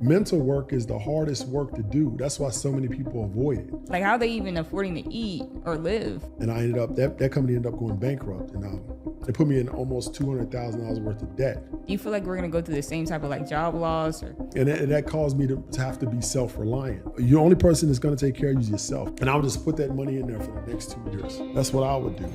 Mental work is the hardest work to do. That's why so many people avoid it. Like, how are they even affording to eat or live? And I ended up, that company ended up going bankrupt. And they put me in almost $200,000 worth of debt. Do you feel like we're going to go through the same type of like job loss? And that caused me to have to be self-reliant. The only person that's going to take care of you is yourself. And I would just put that money in there for the next 2 years. That's what I would do.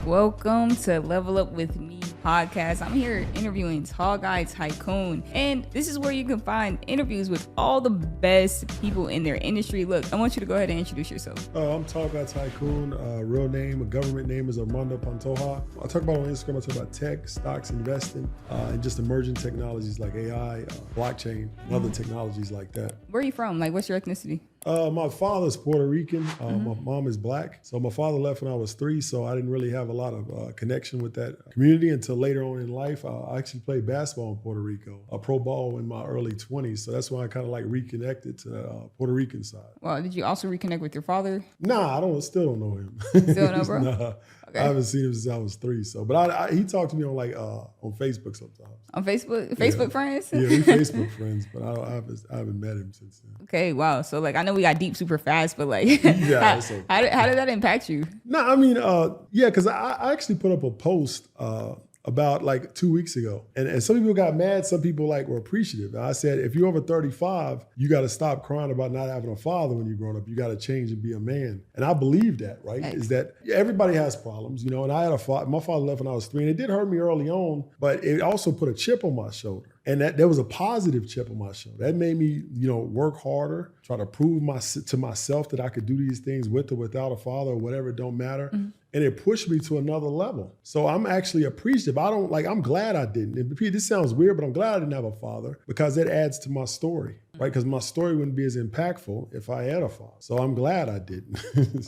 Welcome to Level Up With Me podcast. I'm here interviewing tall guy Tycoon, and this is where you can find interviews with all the best people in their industry. Look, I want you to go ahead and introduce yourself. I'm tall guy Tycoon. Real name, a government name is Armando Pantoja. I talk about on Instagram, I talk about tech, stocks, investing, and just emerging technologies like AI, blockchain, and other technologies like that. Where are you from? Like, what's your ethnicity? My father's Puerto Rican. My mom is black. So my father left when I was 3, so I didn't really have a lot of connection with that community until later on in life. I actually played basketball in Puerto Rico, pro ball in my early 20s. So that's why I kind of like reconnected to the Puerto Rican side. Well, did you also reconnect with your father? Nah, still don't know him. Still no, bro? Nah. Okay. I haven't seen him since I was 3. So, but he talked to me on on Facebook sometimes. On Facebook friends? Yeah, we Facebook friends, but I haven't met him since then. Okay, wow. So like, I know we got deep super fast, but like, yeah, how did that impact you? No, I mean, yeah, because I actually put up a post about like 2 weeks ago. And some people got mad, some people were appreciative. And I said, if you're over 35, you got to stop crying about not having a father when you're growing up. You got to change and be a man. And I believe that, right? Right. Is that everybody has problems, and I had a father. My father left when I was 3, and it did hurt me early on, but it also put a chip on my shoulder. And that there was a positive chip on my shoulder. That made me, work harder, try to prove to myself that I could do these things with or without a father or whatever, it don't matter. Mm-hmm. And it pushed me to another level. So I'm actually appreciative. I'm glad I didn't. And this sounds weird, but I'm glad I didn't have a father because that adds to my story, right? Because my story wouldn't be as impactful if I had a father. So I'm glad I didn't.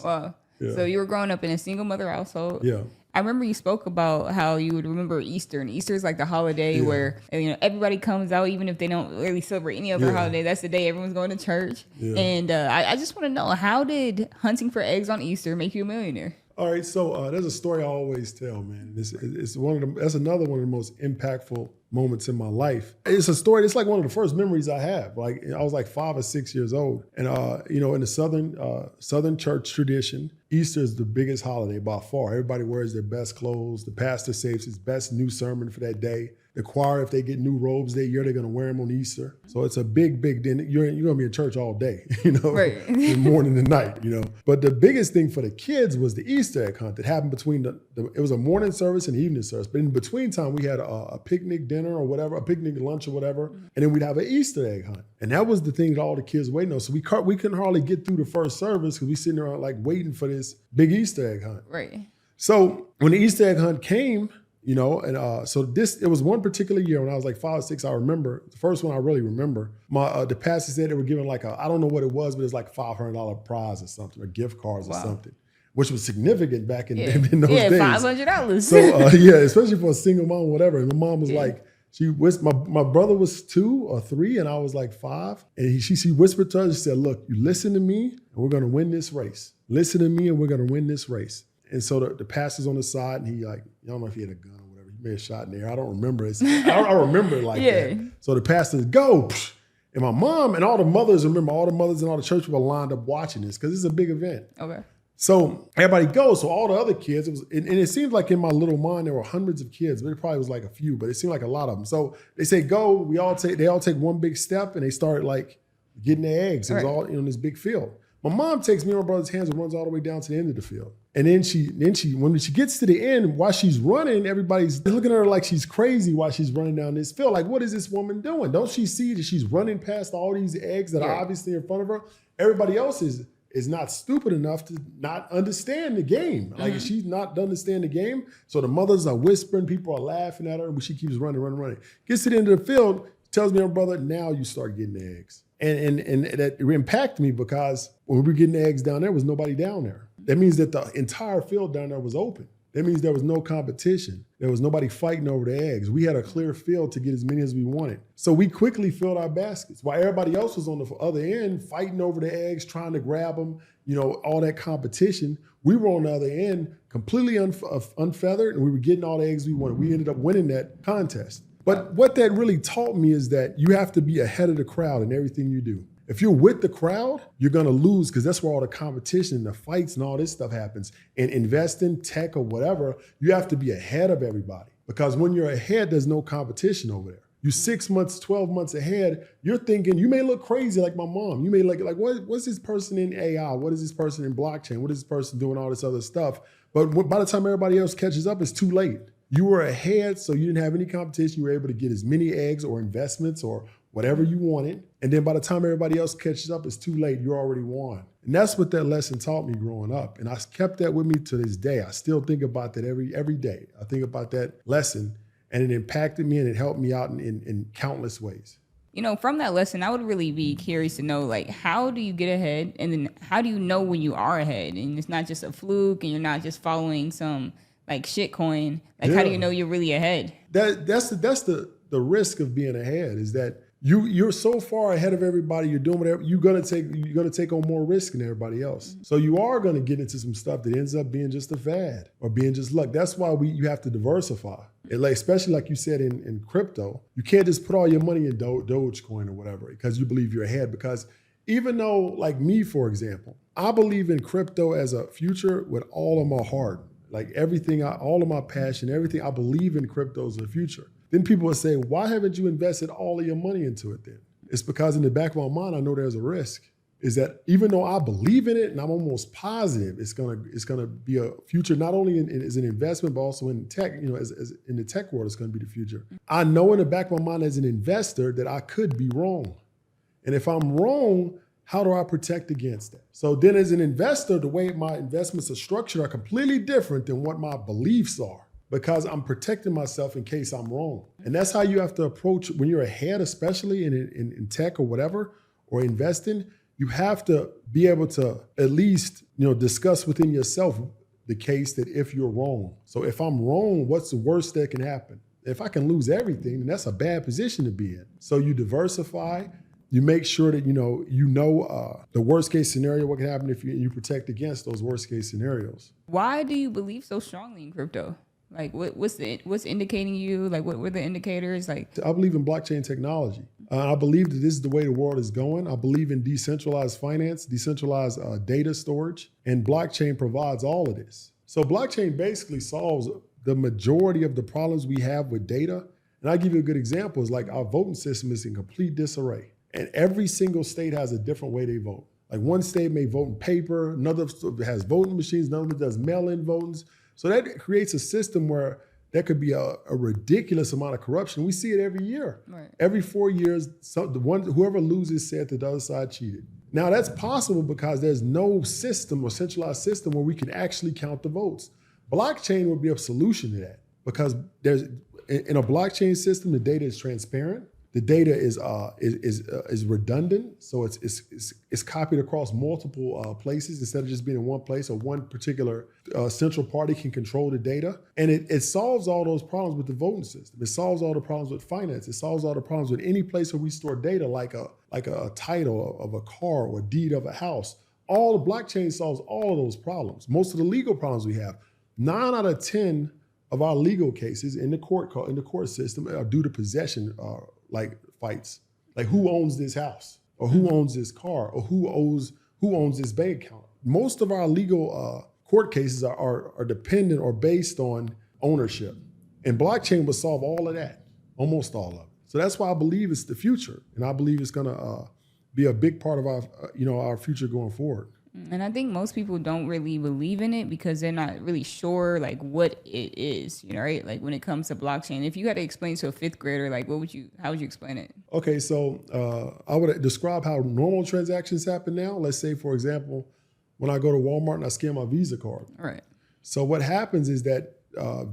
Wow. Yeah. So you were growing up in a single mother household. Yeah. I remember you spoke about how you would remember Easter, and Easter is like the holiday where everybody comes out, even if they don't really celebrate any other holiday. That's the day everyone's going to church. Yeah. And I just want to know, how did hunting for eggs on Easter make you a millionaire? All right, so there's a story I always tell, man. It's that's another one of the most impactful moments in my life. It's a story. It's like one of the first memories I have. Like I was like 5 or 6 years old, and in the Southern church tradition, Easter is the biggest holiday by far. Everybody wears their best clothes. The pastor saves his best new sermon for that day. The choir, if they get new robes that year, they're going to wear them on Easter. So it's a big day. You're going to be in church all day, right. From morning to night, But the biggest thing for the kids was the Easter egg hunt that happened between it was a morning service and evening service. But in between time, we had a picnic dinner or whatever, a picnic lunch or whatever. And then we'd have an Easter egg hunt. And that was the thing that all the kids waiting on. So we couldn't hardly get through the first service because we sitting there waiting for this big Easter egg hunt. Right. So when the Easter egg hunt came, it was one particular year when I was like 5 or 6. I remember the first one I really remember. The pastor said they were giving I don't know what it was, but it was like $500 prize or something, or gift cards or something, which was significant back in those days. Yeah, $500. So especially for a single mom, or whatever. And my mom was like, my brother was 2 or 3, and I was like 5. And she whispered to us, she said, "Look, you listen to me, and we're going to win this race. Listen to me, and we're going to win this race." And so the pastor's on the side, and I don't know if he had a gun or whatever. He may have shot in the air. I don't remember it. I remember it like that. So the pastor go, and my mom and all the mothers and all the church people lined up watching this because it's a big event. Okay. So everybody goes. So all the other kids, and it seems like in my little mind there were hundreds of kids, but it probably was like a few, but it seemed like a lot of them. So they say go. They all take one big step, and they start getting their eggs. It was all in this big field. My mom takes me and my brother's hands and runs all the way down to the end of the field. And then when she gets to the end, while she's running, everybody's looking at her like she's crazy while she's running down this field. Like, what is this woman doing? Don't she see that she's running past all these eggs that are obviously in front of her? Everybody else is not stupid enough to not understand the game. Like, she's not understand the game. So the mothers are whispering, people are laughing at her, but she keeps running. Gets to the end of the field, tells me and my brother, now you start getting the eggs. And that impacted me because when we were getting the eggs down there was nobody down there. That means that the entire field down there was open. That means there was no competition. There was nobody fighting over the eggs. We had a clear field to get as many as we wanted. So we quickly filled our baskets while everybody else was on the other end fighting over the eggs, trying to grab them, all that competition. We were on the other end completely unfeathered, and we were getting all the eggs we wanted. We ended up winning that contest. But what that really taught me is that you have to be ahead of the crowd in everything you do. If you're with the crowd, you're gonna lose because that's where all the competition and the fights and all this stuff happens. And investing, tech or whatever, you have to be ahead of everybody. Because when you're ahead, there's no competition over there. You 6 months, 12 months ahead, you're thinking, you may look crazy like my mom. You may look like what's this person in AI? What is this person in blockchain? What is this person doing all this other stuff? But by the time everybody else catches up, it's too late. You were ahead, so you didn't have any competition. You were able to get as many eggs or investments or whatever you wanted. And then by the time everybody else catches up, it's too late. You already won. And that's what that lesson taught me growing up. And I kept that with me to this day. I still think about that every day. I think about that lesson, and it impacted me and it helped me out in countless ways. You know, from that lesson, I would really be curious to know, like, how do you get ahead? And then how do you know when you are ahead? And it's not just a fluke and you're not just following some like shitcoin. Like, how do you know you're really ahead? That's the risk of being ahead, is that you're so far ahead of everybody. You're doing whatever you're gonna take on more risk than everybody else. Mm-hmm. So you are gonna get into some stuff that ends up being just a fad or being just luck. That's why you have to diversify. And like, especially like you said in crypto, you can't just put all your money in Dogecoin or whatever because you believe you're ahead. Because even though, like me, for example, I believe in crypto as a future with all of my heart. Like everything, all of my passion, everything, I believe in crypto as a future. Then people would say, why haven't you invested all of your money into it then? It's because in the back of my mind, I know there's a risk. Is that even though I believe in it and I'm almost positive it's gonna be a future, not only as an investment, but also in tech, you know, as in the tech world, it's gonna be the future. I know in the back of my mind as an investor that I could be wrong. And if I'm wrong, how do I protect against that? So then as an investor, the way my investments are structured are completely different than what my beliefs are, because I'm protecting myself in case I'm wrong. And that's how you have to approach when you're ahead, especially in tech or whatever, or investing. You have to be able to at least, you know, discuss within yourself the case that if you're wrong. So if I'm wrong, what's the worst that can happen? If I can lose everything, then that's a bad position to be in. So you diversify. You make sure that you know the worst case scenario, what can happen if you protect against those worst case scenarios. Why do you believe so strongly in crypto? Like, what's indicating you? Like, what were the indicators? Like, I believe in blockchain technology. I believe that this is the way the world is going. I believe in decentralized finance, decentralized data storage, and blockchain provides all of this. So blockchain basically solves the majority of the problems we have with data. And I'll give you a good example. Is like our voting system is in complete disarray. And every single state has a different way they vote. Like one state may vote in paper, another has voting machines, another does mail-in voting. So that creates a system where there could be a ridiculous amount of corruption. We see it every year. Right. Every 4 years, whoever loses said that the other side cheated. Now that's possible because there's no system or centralized system where we can actually count the votes. Blockchain would be a solution to that, because there's in a blockchain system, the data is transparent. The data is redundant, so it's copied across multiple places instead of just being in one place, or one particular central party can control the data. And it solves all those problems with the voting system. It solves all the problems with finance. It solves all the problems with any place where we store data, like a title of a car or a deed of a house. All the blockchain solves all of those problems. Most of the legal problems we have, 9 out of 10 of our legal cases in the court system are due to possession like fights, like who owns this house, or who owns this car, or who owns this bank account. Most of our legal court cases are dependent or based on ownership, and blockchain will solve all of that, almost all of it. So that's why I believe it's the future, and I believe it's going to be a big part of our future going forward. And I think most people don't really believe in it because they're not really sure like what it is, you know, right? Like when it comes to blockchain, if you had to explain to a 5th grader, like how would you explain it? Okay, so I would describe how normal transactions happen now. Let's say, for example, when I go to Walmart and I scan my Visa card. All right. So what happens is that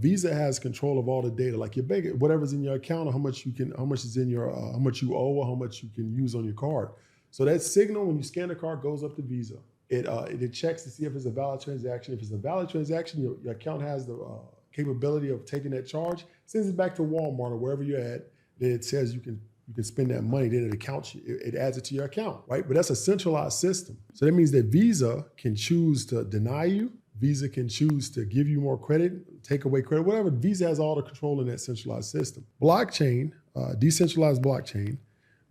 Visa has control of all the data, like your bank, whatever's in your account, or how much is in your, how much you owe, or how much you can use on your card. So that signal when you scan the card goes up to Visa. It checks to see if it's a valid transaction. If it's a valid transaction, your account has the capability of taking that charge, sends it back to Walmart or wherever you're at. Then it says you can spend that money. Then it adds it to your account, right? But that's a centralized system. So that means that Visa can choose to deny you, Visa can choose to give you more credit, take away credit, whatever. Visa has all the control in that centralized system. Blockchain, decentralized blockchain,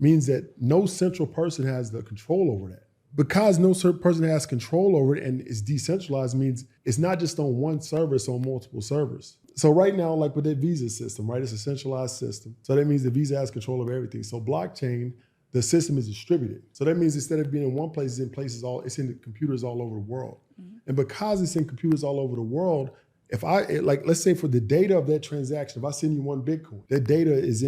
means that no central person has the control over that. Because no certain person has control over it and it's decentralized means it's not just on one server, it's on multiple servers. So right now, like with that Visa system, right, it's a centralized system. So that means the Visa has control of everything. So blockchain, the system is distributed. So that means instead of being in one place, it's in the computers all over the world. Mm-hmm. And because it's in computers all over the world, let's say for the data of that transaction, if I send you one Bitcoin, that data is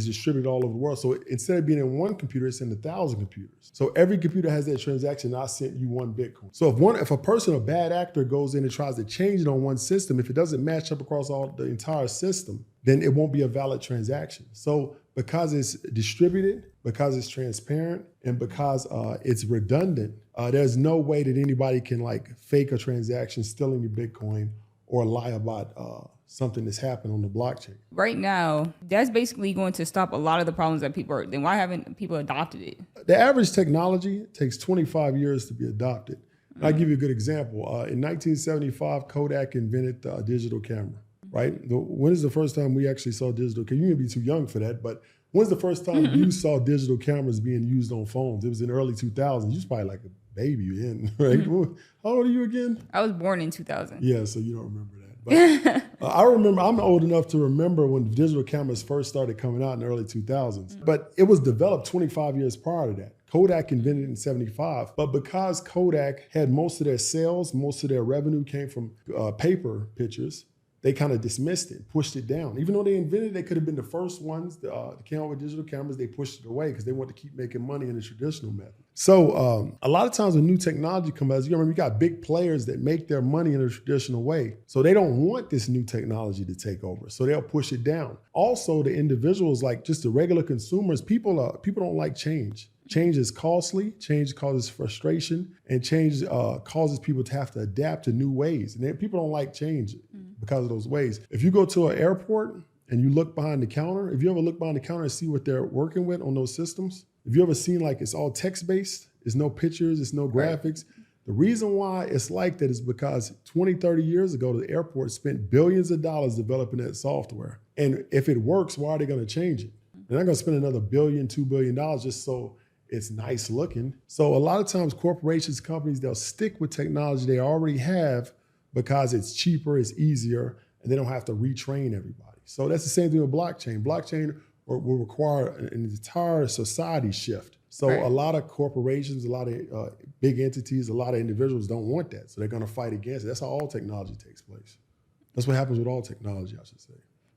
distributed all over the world. So instead of being in one computer, it's in 1,000 computers. So every computer has that transaction. I sent you one Bitcoin. So if a bad actor goes in and tries to change it on one system, if it doesn't match up across the entire system, then it won't be a valid transaction. So because it's distributed, because it's transparent, and because it's redundant, there's no way that anybody can fake a transaction, stealing your Bitcoin, or lie about something that's happened on the blockchain. Right now, that's basically going to stop a lot of the problems that people are. Then why haven't people adopted it? The average technology takes 25 years to be adopted. Mm-hmm. I'll give you a good example. In 1975, Kodak invented the digital camera. Right? When is the first time we actually saw digital cameras? You may be too young for that, but when's the first time you saw digital cameras being used on phones? It was in the early 2000s. You was probably like a baby then, right? Mm-hmm. How old are you again? I was born in 2000. Yeah, so you don't remember that. But I remember, I'm old enough to remember when digital cameras first started coming out in the early 2000s. Mm-hmm. But it was developed 25 years prior to that. Kodak invented it in 75, but because Kodak had most of their sales, most of their revenue came from paper pictures, they kind of dismissed it, pushed it down. Even though they invented it, they could have been the first ones to came out with digital cameras. They pushed it away because they wanted to keep making money in the traditional method. So a lot of times when new technology comes out, you got big players that make their money in a traditional way. So they don't want this new technology to take over. So they'll push it down. Also, the individuals, like just the regular consumers, people don't like change. Change is costly, change causes frustration, and change causes people to have to adapt to new ways. And then people don't like change because of those ways. If you go to an airport and you look behind the counter, if you ever look behind the counter and see what they're working with on those systems, if you ever seen it's all text-based, it's no pictures, it's no graphics. The reason why it's like that is because 20, 30 years ago, the airport spent billions of dollars developing that software. And if it works, why are they going to change it? They're not going to spend another $1 billion, $2 billion just so it's nice looking. So a lot of times corporations, companies, they'll stick with technology they already have because it's cheaper, it's easier, and they don't have to retrain everybody. So that's the same thing with blockchain. Blockchain will require an entire society shift. So a lot of corporations, a lot of big entities, a lot of individuals don't want that. So they're going to fight against it. That's how all technology takes place. That's what happens with all technology, I should say.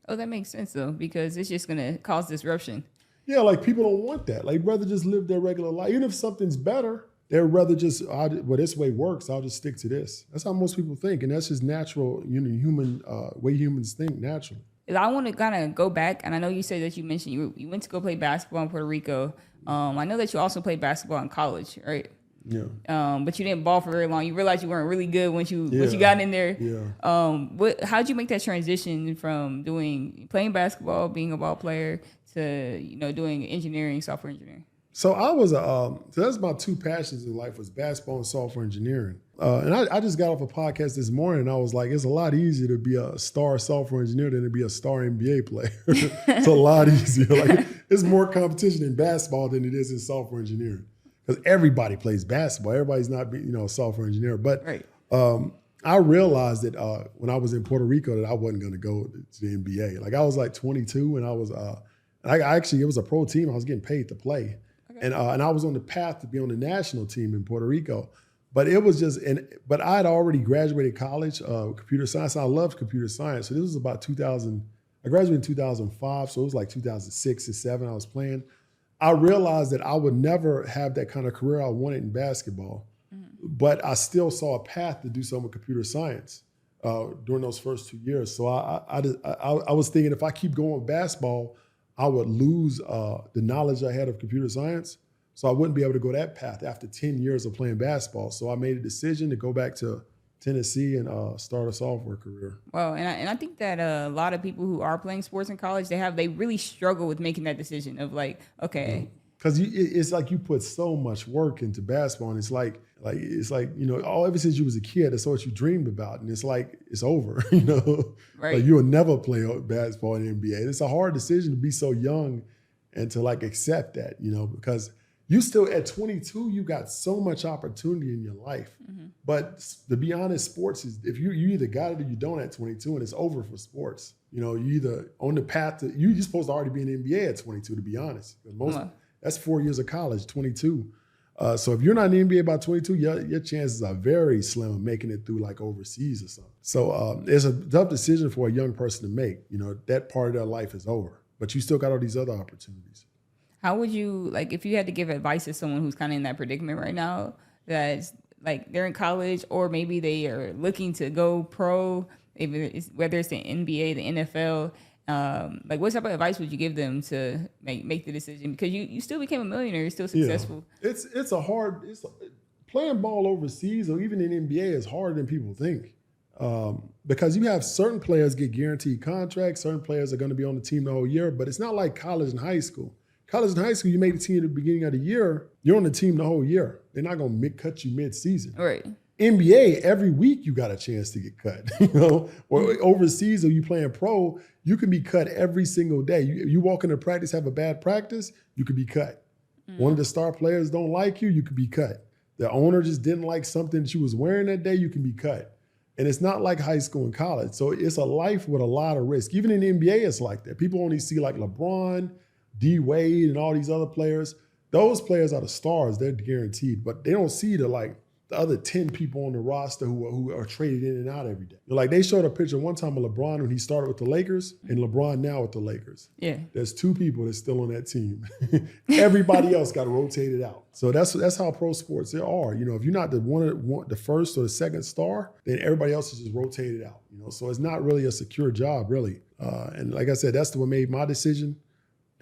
Oh, that makes sense, though, because it's just going to cause disruption. Yeah, people don't want that. Rather just live their regular life. Even if something's better, they'd rather just, this way works, I'll just stick to this. That's how most people think. And that's just natural, human way humans think naturally. I want to kind of go back, and I know you said that you mentioned you went to go play basketball in Puerto Rico. I know that you also played basketball in college, right? Yeah. But you didn't ball for very long. You realized you weren't really good once you got in there. Yeah. How'd you make that transition from playing basketball, being a ball player, to doing engineering, software engineering? So I was so that's my two passions in life was basketball and software engineering. And I just got off a podcast this morning and I was like, it's a lot easier to be a star software engineer than to be a star NBA player. It's a lot easier. It's more competition in basketball than it is in software engineering. Because everybody plays basketball. Everybody's not a software engineer. But right. I realized that when I was in Puerto Rico that I wasn't going to go to the NBA. I was 22 and I was it was a pro team. I was getting paid to play. And I was on the path to be on the national team in Puerto Rico. But it was but I had already graduated college, computer science. I loved computer science. So this was about 2000. I graduated in 2005. So it was 2006 or 2007 I was playing. I realized that I would never have that kind of career I wanted in basketball. Mm-hmm. But I still saw a path to do something with computer science during those first 2 years. So I was thinking if I keep going with basketball, I would lose the knowledge I had of computer science. So I wouldn't be able to go that path after 10 years of playing basketball. So I made a decision to go back to Tennessee and start a software career. Well, and I think that a lot of people who are playing sports in college, they really struggle with making that decision of okay, because it's like you put so much work into basketball, and it's like ever since you was a kid, that's what you dreamed about, and it's like it's over, Right. Like you'll never play basketball in the NBA. It's a hard decision to be so young and to like accept that, because you still at 22, you got so much opportunity in your life. Mm-hmm. But to be honest, sports is if you either got it or you don't at 22, and it's over for sports. You either on the path to you're supposed to already be in the NBA at 22. To be honest, that's 4 years of college, 22. So if you're not in the NBA by 22, your chances are very slim of making it through like overseas or something. So it's a tough decision for a young person to make. That part of their life is over, but you still got all these other opportunities. How would you, like, if you had to give advice to someone who's kind of in that predicament right now, that's like they're in college or maybe they are looking to go pro, whether it's the NBA, the NFL, like what type of advice would you give them to make the decision? Because you still became a millionaire, you're still successful. Yeah. Playing ball overseas or even in NBA is harder than people think. Because you have certain players get guaranteed contracts, certain players are going to be on the team the whole year, but it's not like college and high school. College and high school, you made the team at the beginning of the year, you're on the team the whole year. They're not going to cut you mid-season. Right. NBA, every week you got a chance to get cut, Or overseas, or you playing pro, you can be cut every single day. You walk into practice, have a bad practice, you could be cut. One of the star players don't like you could be cut. The owner just didn't like something that you was wearing that day, you can be cut. And it's not like high school and college. So it's a life with a lot of risk. Even in the NBA, it's like that. People only see like LeBron, D Wade, and all these other players. Those players are the stars, they're guaranteed, but they don't see the other 10 people on the roster who are traded in and out every day. They showed a picture one time of LeBron when he started with the Lakers and LeBron now with the Lakers. Yeah. There's 2 people that's still on that team. Everybody else got rotated out. So that's how pro sports there are. If you're not the first or the second star, then everybody else is just rotated out. So it's not really a secure job, really. And like I said, that's what made my decision.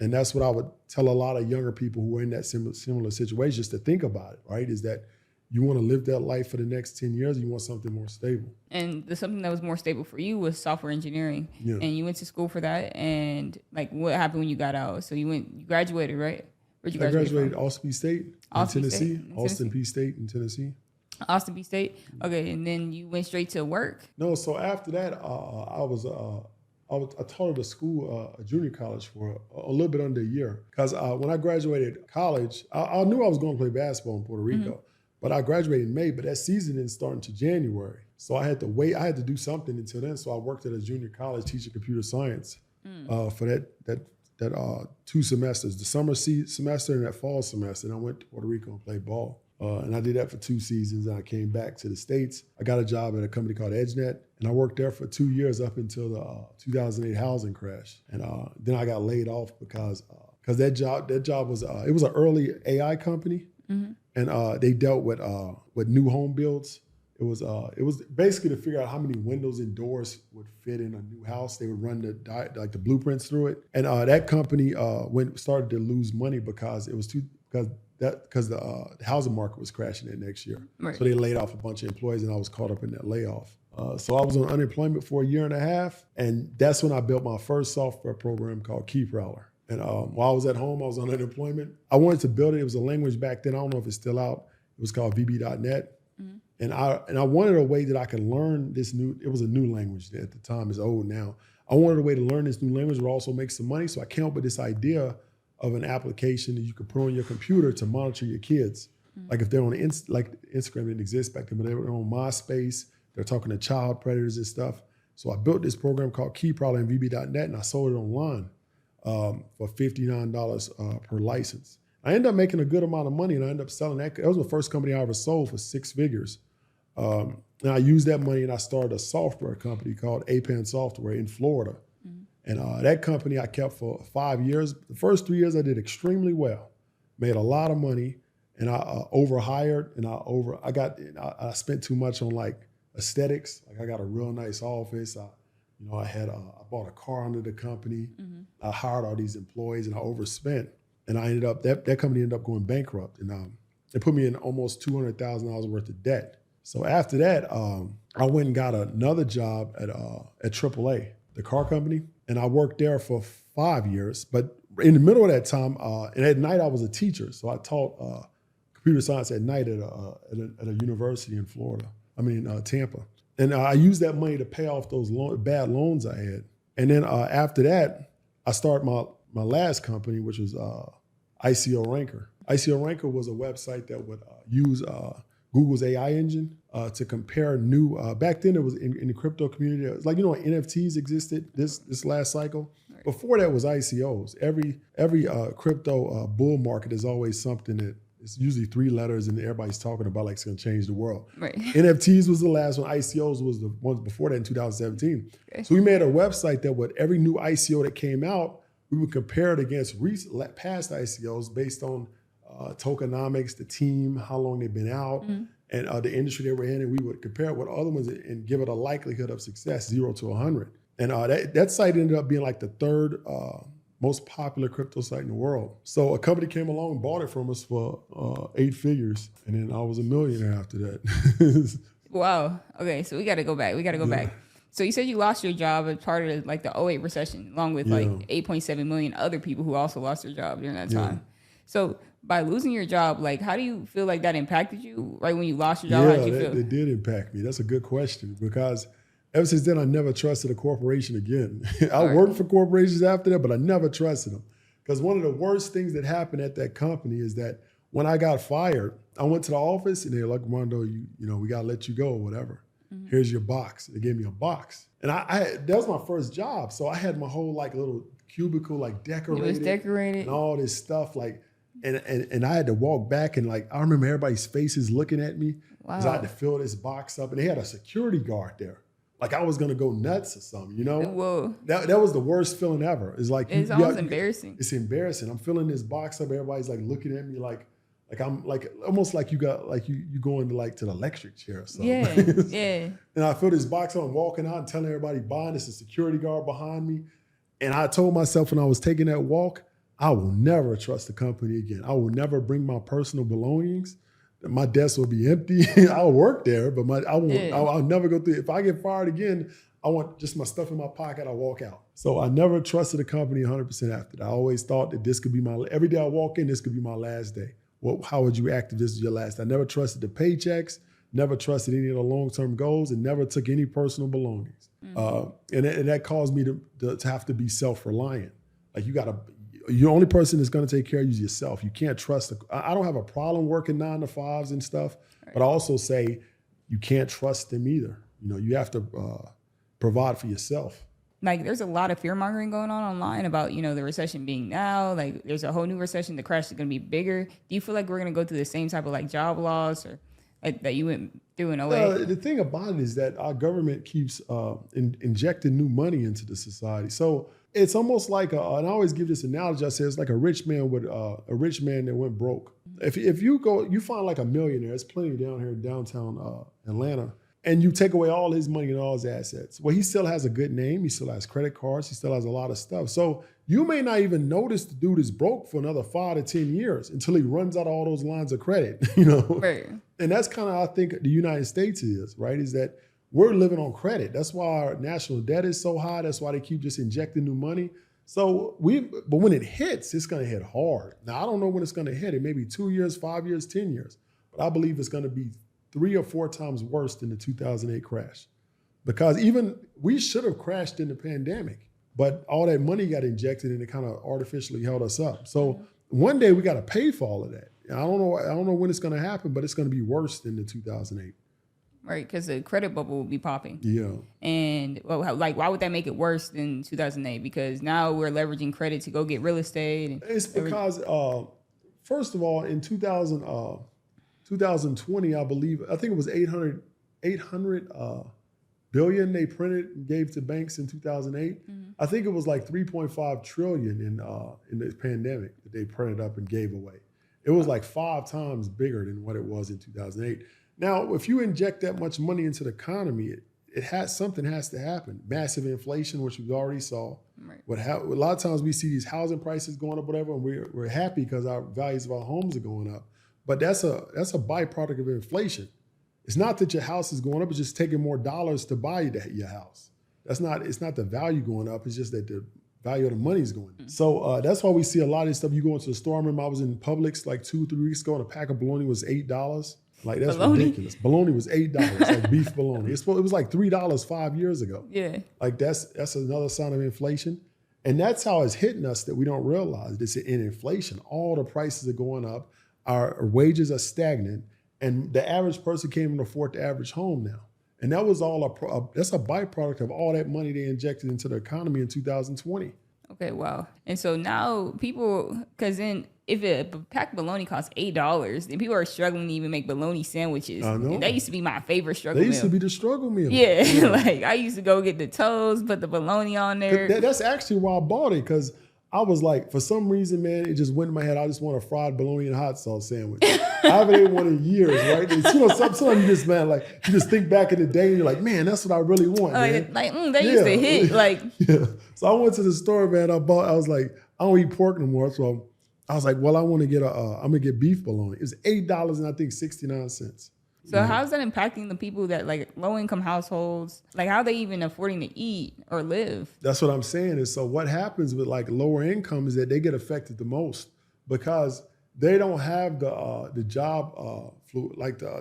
And that's what I would tell a lot of younger people who are in that similar situations to think about it, right? Is that you want to live that life for the next 10 years, you want something more stable. And something that was more stable for you was software engineering. Yeah. And you went to school for that. And what happened when you got out? So you graduated, right? Where'd you graduate? I graduated Austin Peay State in Tennessee. Austin Peay State in Tennessee. Austin Peay State. Okay, and then you went straight to work? No, so after that, I taught at a school, a junior college for a little bit under a year. Because when I graduated college, I knew I was going to play basketball in Puerto Rico. Mm-hmm. But I graduated in May, but that season didn't start until January. So I had to wait. I had to do something until then. So I worked at a junior college teaching computer science for that 2 semesters, the summer semester and that fall semester. And I went to Puerto Rico and played ball. And I did that for 2 seasons. And I came back to the States. I got a job at a company called EdgeNet. And I worked there for 2 years up until the 2008 housing crash. And then I got laid off because that job was, it was an early AI company. Mm-hmm. And they dealt with new home builds. It was basically to figure out how many windows and doors would fit in a new house. They would run the blueprints through it. And that company started to lose money because the housing market was crashing that next year. Right. So they laid off a bunch of employees, and I was caught up in that layoff. So I was on unemployment for 1.5 years, and that's when I built my first software program called Key Prowler. And while I was at home, I was on unemployment. I wanted to build it. It was a language back then. I don't know if it's still out. It was called VB.net. Mm-hmm. And I wanted a way that I could learn this it was a new language at the time. It's old now. I wanted a way to learn this new language but also make some money. So I came up with this idea of an application that you could put on your computer to monitor your kids. Mm-hmm. Like if they're on Instagram didn't exist back then, but they were on MySpace. They're talking to child predators and stuff. So I built this program called Key Prowler in VB.net, and I sold it online. For $59 per license. I ended up making a good amount of money, and I ended up selling that. That was the first company I ever sold for 6 figures. And I used that money, and I started a software company called APAN Software in Florida. Mm-hmm. And that company I kept for 5 years. The first 3 years I did extremely well, made a lot of money, and I overhired, and I spent too much on aesthetics. I got a real nice office. I bought a car under the company. Mm-hmm. I hired all these employees, and I overspent. And I ended up that company ended up going bankrupt, and it put me in almost $200,000 worth of debt. So after that, I went and got another job at AAA, the car company, and I worked there for 5 years. But in the middle of that time, and at night I was a teacher, so I taught computer science at night at a university in Florida. Tampa. And I used that money to pay off those bad loans I had. And then after that, I started my last company, which was ICO Ranker. ICO Ranker was a website that would use Google's AI engine to compare new. Back then, it was in the crypto community. It was like, when NFTs existed this last cycle. Right. Before that was ICOs. Every crypto bull market is always something that it's usually 3 letters and everybody's talking about like it's going to change the world. Right. NFTs was the last one. ICOs was the ones before that in 2017. Okay. So we made a website that with every new ICO that came out, we would compare it against past ICOs based on tokenomics, the team, how long they've been out, and the industry they were in, and we would compare it with other ones and give it a likelihood of success, 0 to 100. And that site ended up being like the 3rd most popular crypto site in the world. So a company came along and bought it from us for 8 figures, and then I was a millionaire after that. Wow. Okay, so we got to go back. So you said you lost your job as part of like the 08 recession, along with like 8.7 million other people who also lost their job during that time. So by losing your job, like how do you feel like that impacted you? Right when you lost your job, how did you feel? It did impact me. That's a good question because ever since then, I never trusted a corporation again. I worked for corporations after that, but I never trusted them. Because one of the worst things that happened at that company is that when I got fired, I went to the office and they were like, Mondo, we got to let you go or whatever. Mm-hmm. Here's your box. They gave me a box. And that was my first job. So I had my whole like little cubicle like decorated. It was decorated. And all this stuff like, and I had to walk back and like, I remember everybody's faces looking at me. Because I had to fill this box up. And they had a security guard there. Like I was gonna go nuts or something, Whoa. That was the worst feeling ever. It's like it's almost embarrassing. It's embarrassing. I'm filling this box up. Everybody's like looking at me like I'm like almost like you got like you going to the electric chair or something. Yeah. And I fill this box up, I'm walking out and telling everybody bye. There's a security guard behind me. And I told myself when I was taking that walk, I will never trust the company again. I will never bring my personal belongings. My desk will be empty. I'll work there, but I'll never go through. If I get fired again, I want just my stuff in my pocket. I'll walk out. So I never trusted the company 100% after that. I always thought that this could be every day I walk in, this could be my last day. Well, how would you act if this is your last day? I never trusted the paychecks, never trusted any of the long-term goals, and never took any personal belongings. Mm-hmm. And that caused me to have to be self-reliant. Like your only person that's going to take care of you is yourself. You can't trust. I don't have a problem working 9 to 5s and stuff, but I also say you can't trust them either. You have to provide for yourself. Like there's a lot of fear mongering going on online about, the recession being now, like there's a whole new recession. The crash is going to be bigger. Do you feel like we're going to go through the same type of like job loss or like that you went through in 08? The thing about it is that our government keeps injecting new money into the society. So it's almost like, and I always give this analogy, I say it's like a rich man that went broke. If you find like a millionaire, there's plenty down here in downtown Atlanta, and you take away all his money and all his assets. Well, he still has a good name. He still has credit cards. He still has a lot of stuff. So you may not even notice the dude is broke for another 5 to 10 years until he runs out of all those lines of credit, Right. And that's kind of how I think the United States is, right? Is that we're living on credit. That's why our national debt is so high. That's why they keep just injecting new money. So but when it hits, it's going to hit hard. Now, I don't know when it's going to hit. It may be 2 years, 5 years, 10 years. But I believe it's going to be 3 or 4 times worse than the 2008 crash. Because even we should have crashed in the pandemic, but all that money got injected and it kind of artificially held us up. So one day we got to pay for all of that. I don't know when it's going to happen, but it's going to be worse than the 2008. Right, because the credit bubble will be popping. Yeah. And why would that make it worse than 2008? Because now we're leveraging credit to go get real estate. It's because, first of all, in 2020, I think it was 800 billion they printed and gave to banks in 2008. Mm-hmm. I think it was like 3.5 trillion in the pandemic that they printed up and gave away. It was like 5 times bigger than what it was in 2008. Now, if you inject that much money into the economy, something has to happen. Massive inflation, which we already saw. Right. A lot of times we see these housing prices going up, whatever, and we're happy because our values of our homes are going up. But that's a byproduct of inflation. It's not that your house is going up; it's just taking more dollars to buy your house. It's not the value going up. It's just that the value of the money's going down. So that's why we see a lot of this stuff. You go into the store. I remember I was in Publix like 2-3 weeks ago, and a pack of bologna was $8. Like, that's ridiculous. Bologna was $8, like beef bologna. It was like $3 5 years ago. Yeah. Like that's another sign of inflation. And that's how it's hitting us that we don't realize. It's in inflation. All the prices are going up. Our wages are stagnant. And the average person can't even afford the average home now. And that was all that's a byproduct of all that money they injected into the economy in 2020. Okay, wow. And so now people, because then if a pack of bologna costs $8, then people are struggling to even make bologna sandwiches. I know. And that used to be my favorite struggle They used meal. to be the struggle meal. Yeah, like I used to go get the toast, put the bologna on there. That's actually why I bought it, because I was like, for some reason, man, it just went in my head. I just want a fried bologna and hot sauce sandwich. I haven't ate one in years, right? It's, sometimes you just, man, like you just think back in the day and you're like, man, that's what I really want, man. They used to hit, like. Yeah. So I went to the store, man. I was like, I don't eat pork no more. So I was like, well, I want to get I'm going to get beef bologna. It was $8 and I think 69 cents. So how's that impacting the people that like low income households? Like how are they even affording to eat or live? That's what I'm saying. And so what happens with like lower income is that they get affected the most because they don't have the job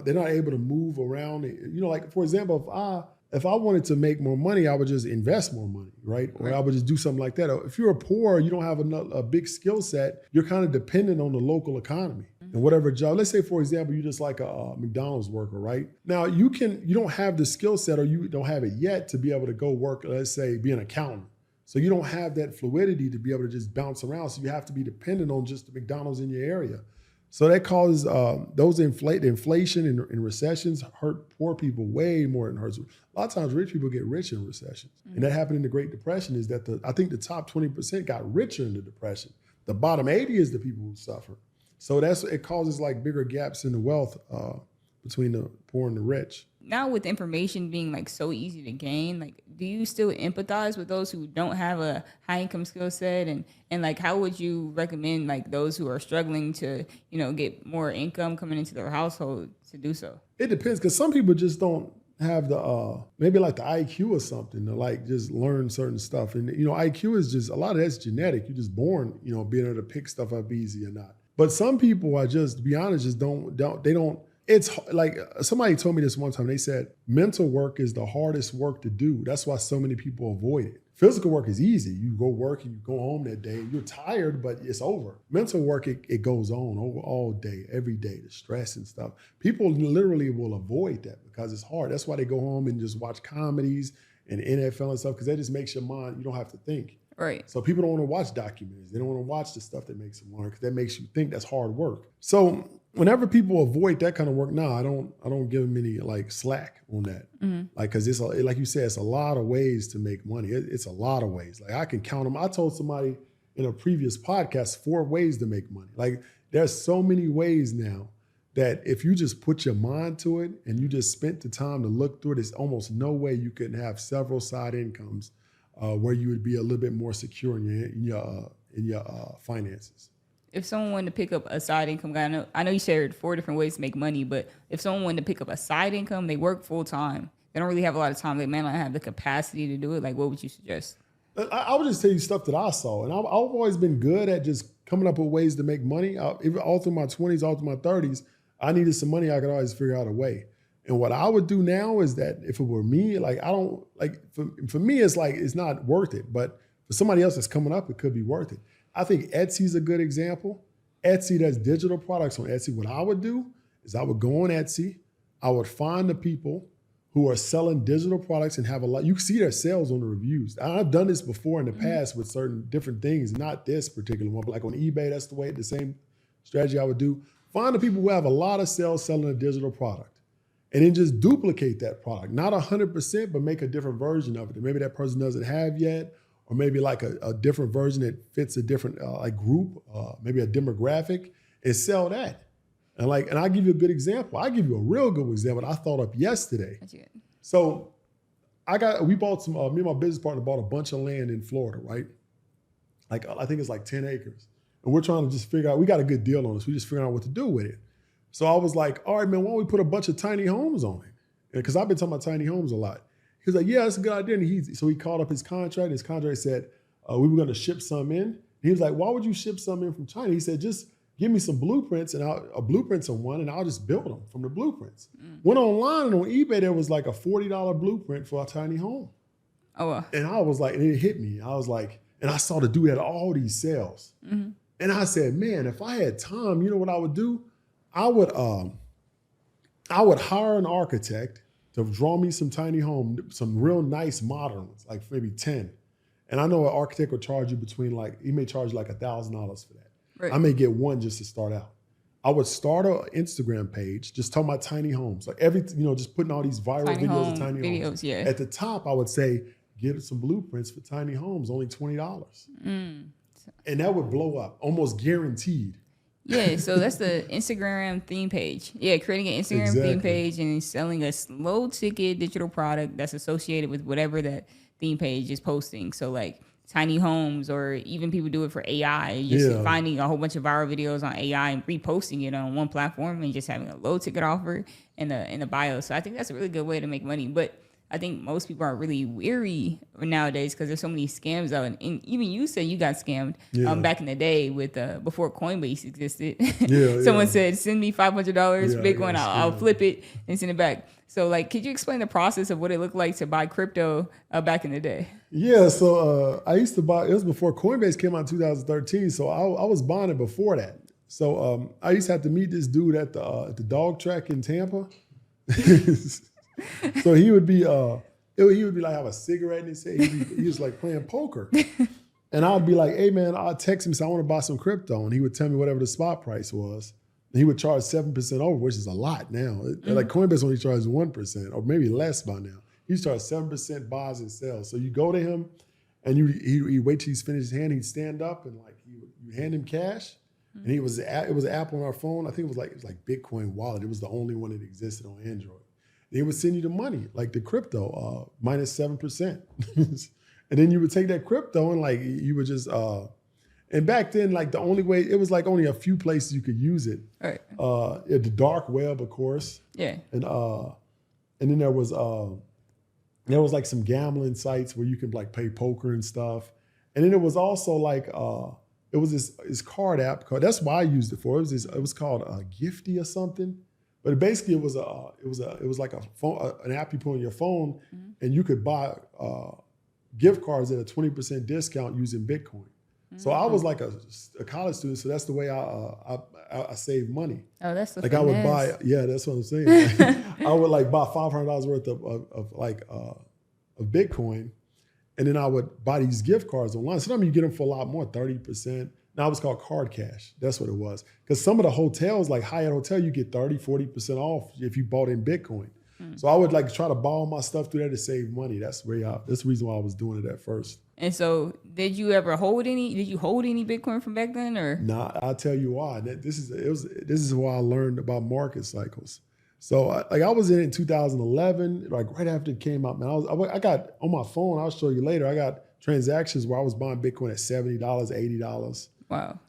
they're not able to move around. Like for example, if I wanted to make more money, I would just invest more money, right? Or I would just do something like that. If you're poor, you don't have a big skill set, you're kind of dependent on the local economy. And whatever job, let's say, for example, you're just like a McDonald's worker, right? Now, you don't have the skill set or you don't have it yet to be able to go work, let's say, be an accountant. So you don't have that fluidity to be able to just bounce around. So you have to be dependent on just the McDonald's in your area. So that causes inflation and recessions hurt poor people way more than hurts. A lot of times rich people get rich in recessions. And that happened in the Great Depression is that I think the top 20% got richer in the Depression. The bottom 80 is the people who suffer. So it causes like bigger gaps in the wealth between the poor and the rich. Now with information being like so easy to gain, like do you still empathize with those who don't have a high income skill set and like how would you recommend like those who are struggling to, get more income coming into their household to do so? It depends because some people just don't have the maybe like the IQ or something to like just learn certain stuff. And IQ is just a lot of that's genetic. You're just born, being able to pick stuff up easy or not. But some people are just, to be honest, just don't. It's like somebody told me this one time. They said mental work is the hardest work to do. That's why so many people avoid it. Physical work is easy. You go work and you go home that day. You're tired, but it's over. Mental work, it goes on over all day, every day, the stress and stuff. People literally will avoid that because it's hard. That's why they go home and just watch comedies and NFL and stuff because that just makes your mind, you don't have to think. Right. So people don't want to watch documentaries. They don't want to watch the stuff that makes them learn because that makes you think that's hard work. So whenever people avoid that kind of work, I don't give them any like slack on that. Mm-hmm. Like, cause it's like you said, it's a lot of ways to make money. It's a lot of ways. Like I can count them. I told somebody in a previous podcast 4 ways to make money. Like there's so many ways now that if you just put your mind to it and you just spent the time to look through it, there's almost no way you couldn't have several side incomes where you would be a little bit more secure in your finances. If someone wanted to pick up a side income, I know you shared 4 different ways to make money, but if someone wanted to pick up a side income, they work full time. They don't really have a lot of time. They may not have the capacity to do it. Like, what would you suggest? I would just tell you stuff that I saw, and I've always been good at just coming up with ways to make money. All through my 20s, all through my 30s, I needed some money. I could always figure out a way. And what I would do now is that if it were me, like I don't like for me, it's like it's not worth it. But for somebody else that's coming up, it could be worth it. I think Etsy's a good example. Etsy does digital products on Etsy. What I would do is I would go on Etsy. I would find the people who are selling digital products and have a lot. You can see their sales on the reviews. I've done this before in the past with certain different things, not this particular one, but like on eBay, that's the same strategy I would do. Find the people who have a lot of sales selling a digital product. And then just duplicate that product. Not 100%, but make a different version of it that maybe that person doesn't have yet, or maybe like a different version that fits a different like group, maybe a demographic, and sell that. And I'll give you a good example. I'll give you a real good example that I thought up yesterday. That's good. So we bought me and my business partner bought a bunch of land in Florida, right? Like I think it's like 10 acres. And we're trying to just figure out, we got a good deal on this. We just figuring out what to do with it. So I was like, all right, man, why don't we put a bunch of tiny homes on it? Because I've been talking about tiny homes a lot. He was like, yeah, that's a good idea. And so he called up his contract. His contract said, we were going to ship some in. He was like, why would you ship some in from China? He said, just give me some blueprints blueprints on one and I'll just build them from the blueprints. Went online and on eBay, there was like a $40 blueprint for a tiny home. Oh, wow. And I was like, and it hit me. I was like, and I saw the dude at all these sales. Mm-hmm. And I said, man, if I had time, you know what I would do? I would hire an architect to draw me some tiny home, some real nice modern ones, like maybe 10. And I know an architect would charge you between he may charge like $1,000 for that. Right. I may get one just to start out. I would start an Instagram page, just talking about tiny homes, like just putting all these viral videos of tiny homes. Yeah. At the top, I would say, get some blueprints for tiny homes, only $20. And that would blow up, almost guaranteed. Yeah, so that's the Instagram theme page. Yeah, creating an Instagram theme page and selling a low ticket digital product that's associated with whatever that theme page is posting. So like tiny homes, or even people do it for AI, just finding a whole bunch of viral videos on AI and reposting it on one platform and just having a low ticket offer in the bio. So I think that's a really good way to make money. But I think most people are really weary nowadays because there's so many scams out. And even you said you got scammed back in the day with before Coinbase existed. Someone said, send me $500 Bitcoin, I'll flip it and send it back. So like, could you explain the process of what it looked like to buy crypto back in the day? Yeah, so I used to buy, it was before Coinbase came out in 2013. So I was buying it before that. So I used to have to meet this dude at the dog track in Tampa. So he would be like have a cigarette in his hand. He was like playing poker. And I'd be like, hey man, I'll text him, say I want to buy some crypto. And he would tell me whatever the spot price was. And he would charge 7% over, which is a lot now. Like Coinbase only charges 1% or maybe less by now. He charges 7% buys and sells. So you go to him and you wait till he's finished his hand, he'd stand up and like you hand him cash. And it was an app on our phone. I think it was like Bitcoin Wallet. It was the only one that existed on Android. They would send you the money, like the crypto, minus 7%. And then you would take that crypto and like you would just, and back then, like the only way, it was like only a few places you could use it. Right. The dark web, of course. Yeah. And then there was like some gambling sites where you could like play poker and stuff. And then it was also like, it was this card app called, that's why I used it for. It was called Gifty or something. But basically, it was like a phone, an app you put on your phone, and you could buy gift cards at a 20% discount using Bitcoin. So I was like a college student, so that's the way I saved money. Oh, that's the like finesse. I would buy, that's what I'm saying. I would like buy $500 worth of Bitcoin, and then I would buy these gift cards online. Sometimes you get them for a lot more, 30%. Now it was called Card Cash. That's what it was. Because some of the hotels, like Hyatt Hotel, you get 30, 40% off if you bought in Bitcoin. So I would like try to borrow my stuff through there to save money. That's the reason why I was doing it at first. And so did you hold any Bitcoin from back then or? Nah, I'll tell you why. This is why I learned about market cycles. So I was in 2011, like right after it came out, man. I got on my phone, I'll show you later, I got transactions where I was buying Bitcoin at $70, $80. Wow.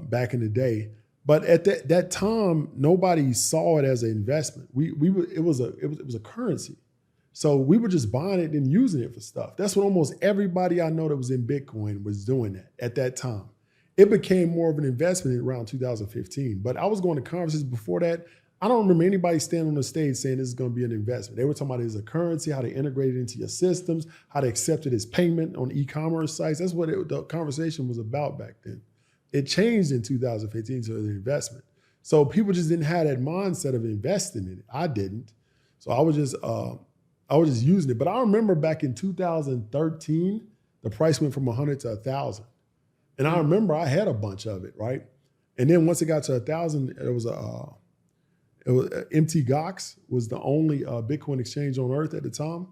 Back in the day. But at that time, nobody saw it as an investment. It was a currency. So we were just buying it and using it for stuff. That's what almost everybody I know that was in Bitcoin was doing that at that time. It became more of an investment around 2015. But I was going to conferences before that. I don't remember anybody standing on the stage saying this is going to be an investment. They were talking about it as a currency, how to integrate it into your systems, how to accept it as payment on e-commerce sites. That's what the conversation was about back then. It changed in 2015 to an investment. So people just didn't have that mindset of investing in it. I didn't. So I was just using it. But I remember back in 2013, the price went from 100 to 1,000. And I remember I had a bunch of it, right? And then once it got to 1,000, it was Mt. Gox was the only Bitcoin exchange on earth at the time.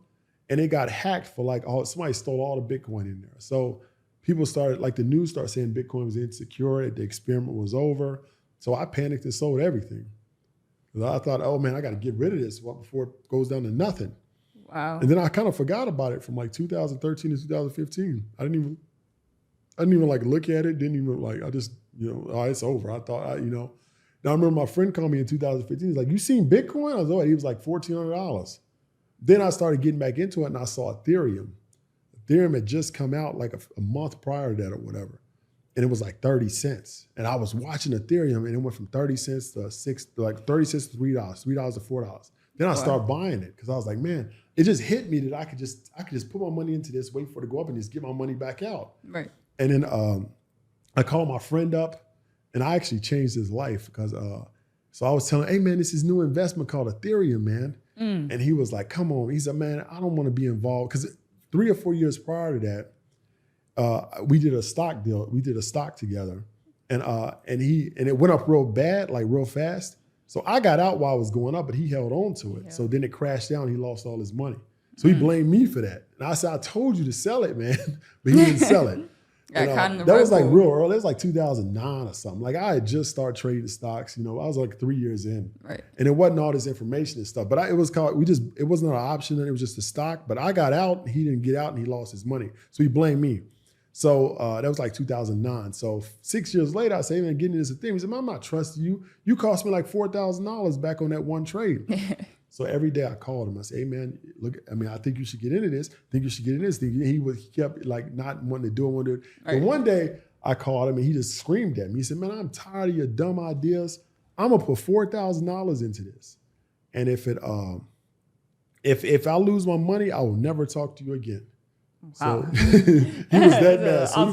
And it got hacked for somebody stole all the Bitcoin in there. So people started, like the news started saying Bitcoin was insecure, the experiment was over. So I panicked and sold everything. I thought, oh man, I got to get rid of this before it goes down to nothing. Wow. And then I kind of forgot about it from like 2013 to 2015. I didn't even like look at it. Didn't even like, I just, it's over. I thought, Now I remember my friend called me in 2015. He's like, you seen Bitcoin? I was like, he was like $1,400. Then I started getting back into it and I saw Ethereum. Ethereum had just come out like a month prior to that or whatever. And it was like 30 cents. And I was watching Ethereum and it went from 30 cents to $30 to $3, $3 to $4. Then I started buying it because I was like, man, it just hit me that I could just put my money into this, wait for it to go up and just get my money back out. Right. And then I called my friend up and I actually changed his life because so I was telling him, hey man, this is new investment called Ethereum, man. And he was like, come on. He said, man, I don't want to be involved. Because 3 or 4 years prior to that, we did a stock deal. We did a stock together, and it went up real bad, like real fast. So I got out while it was going up, but he held on to it. Yeah. So then it crashed down. He lost all his money. So he blamed me for that. And I said, I told you to sell it, man, but he didn't sell it. That was like real early. It was like 2009 or something. Like I had just started trading stocks. I was like 3 years in, right? And it wasn't all this information and stuff. But it wasn't an option. And it was just a stock. But I got out. He didn't get out, and he lost his money. So he blamed me. So that was like 2009. So 6 years later, I say, man, getting into this thing. He said, man, I'm not trusting you. You cost me like $4,000 back on that one trade. So every day I called him. I said, hey, man, look, I think you should get into this. He kept like not wanting to do it. Right. But one day I called him and he just screamed at me. He said, man, I'm tired of your dumb ideas. I'm going to put $4,000 into this. And if I lose my money, I will never talk to you again. Wow. So he was that bad. So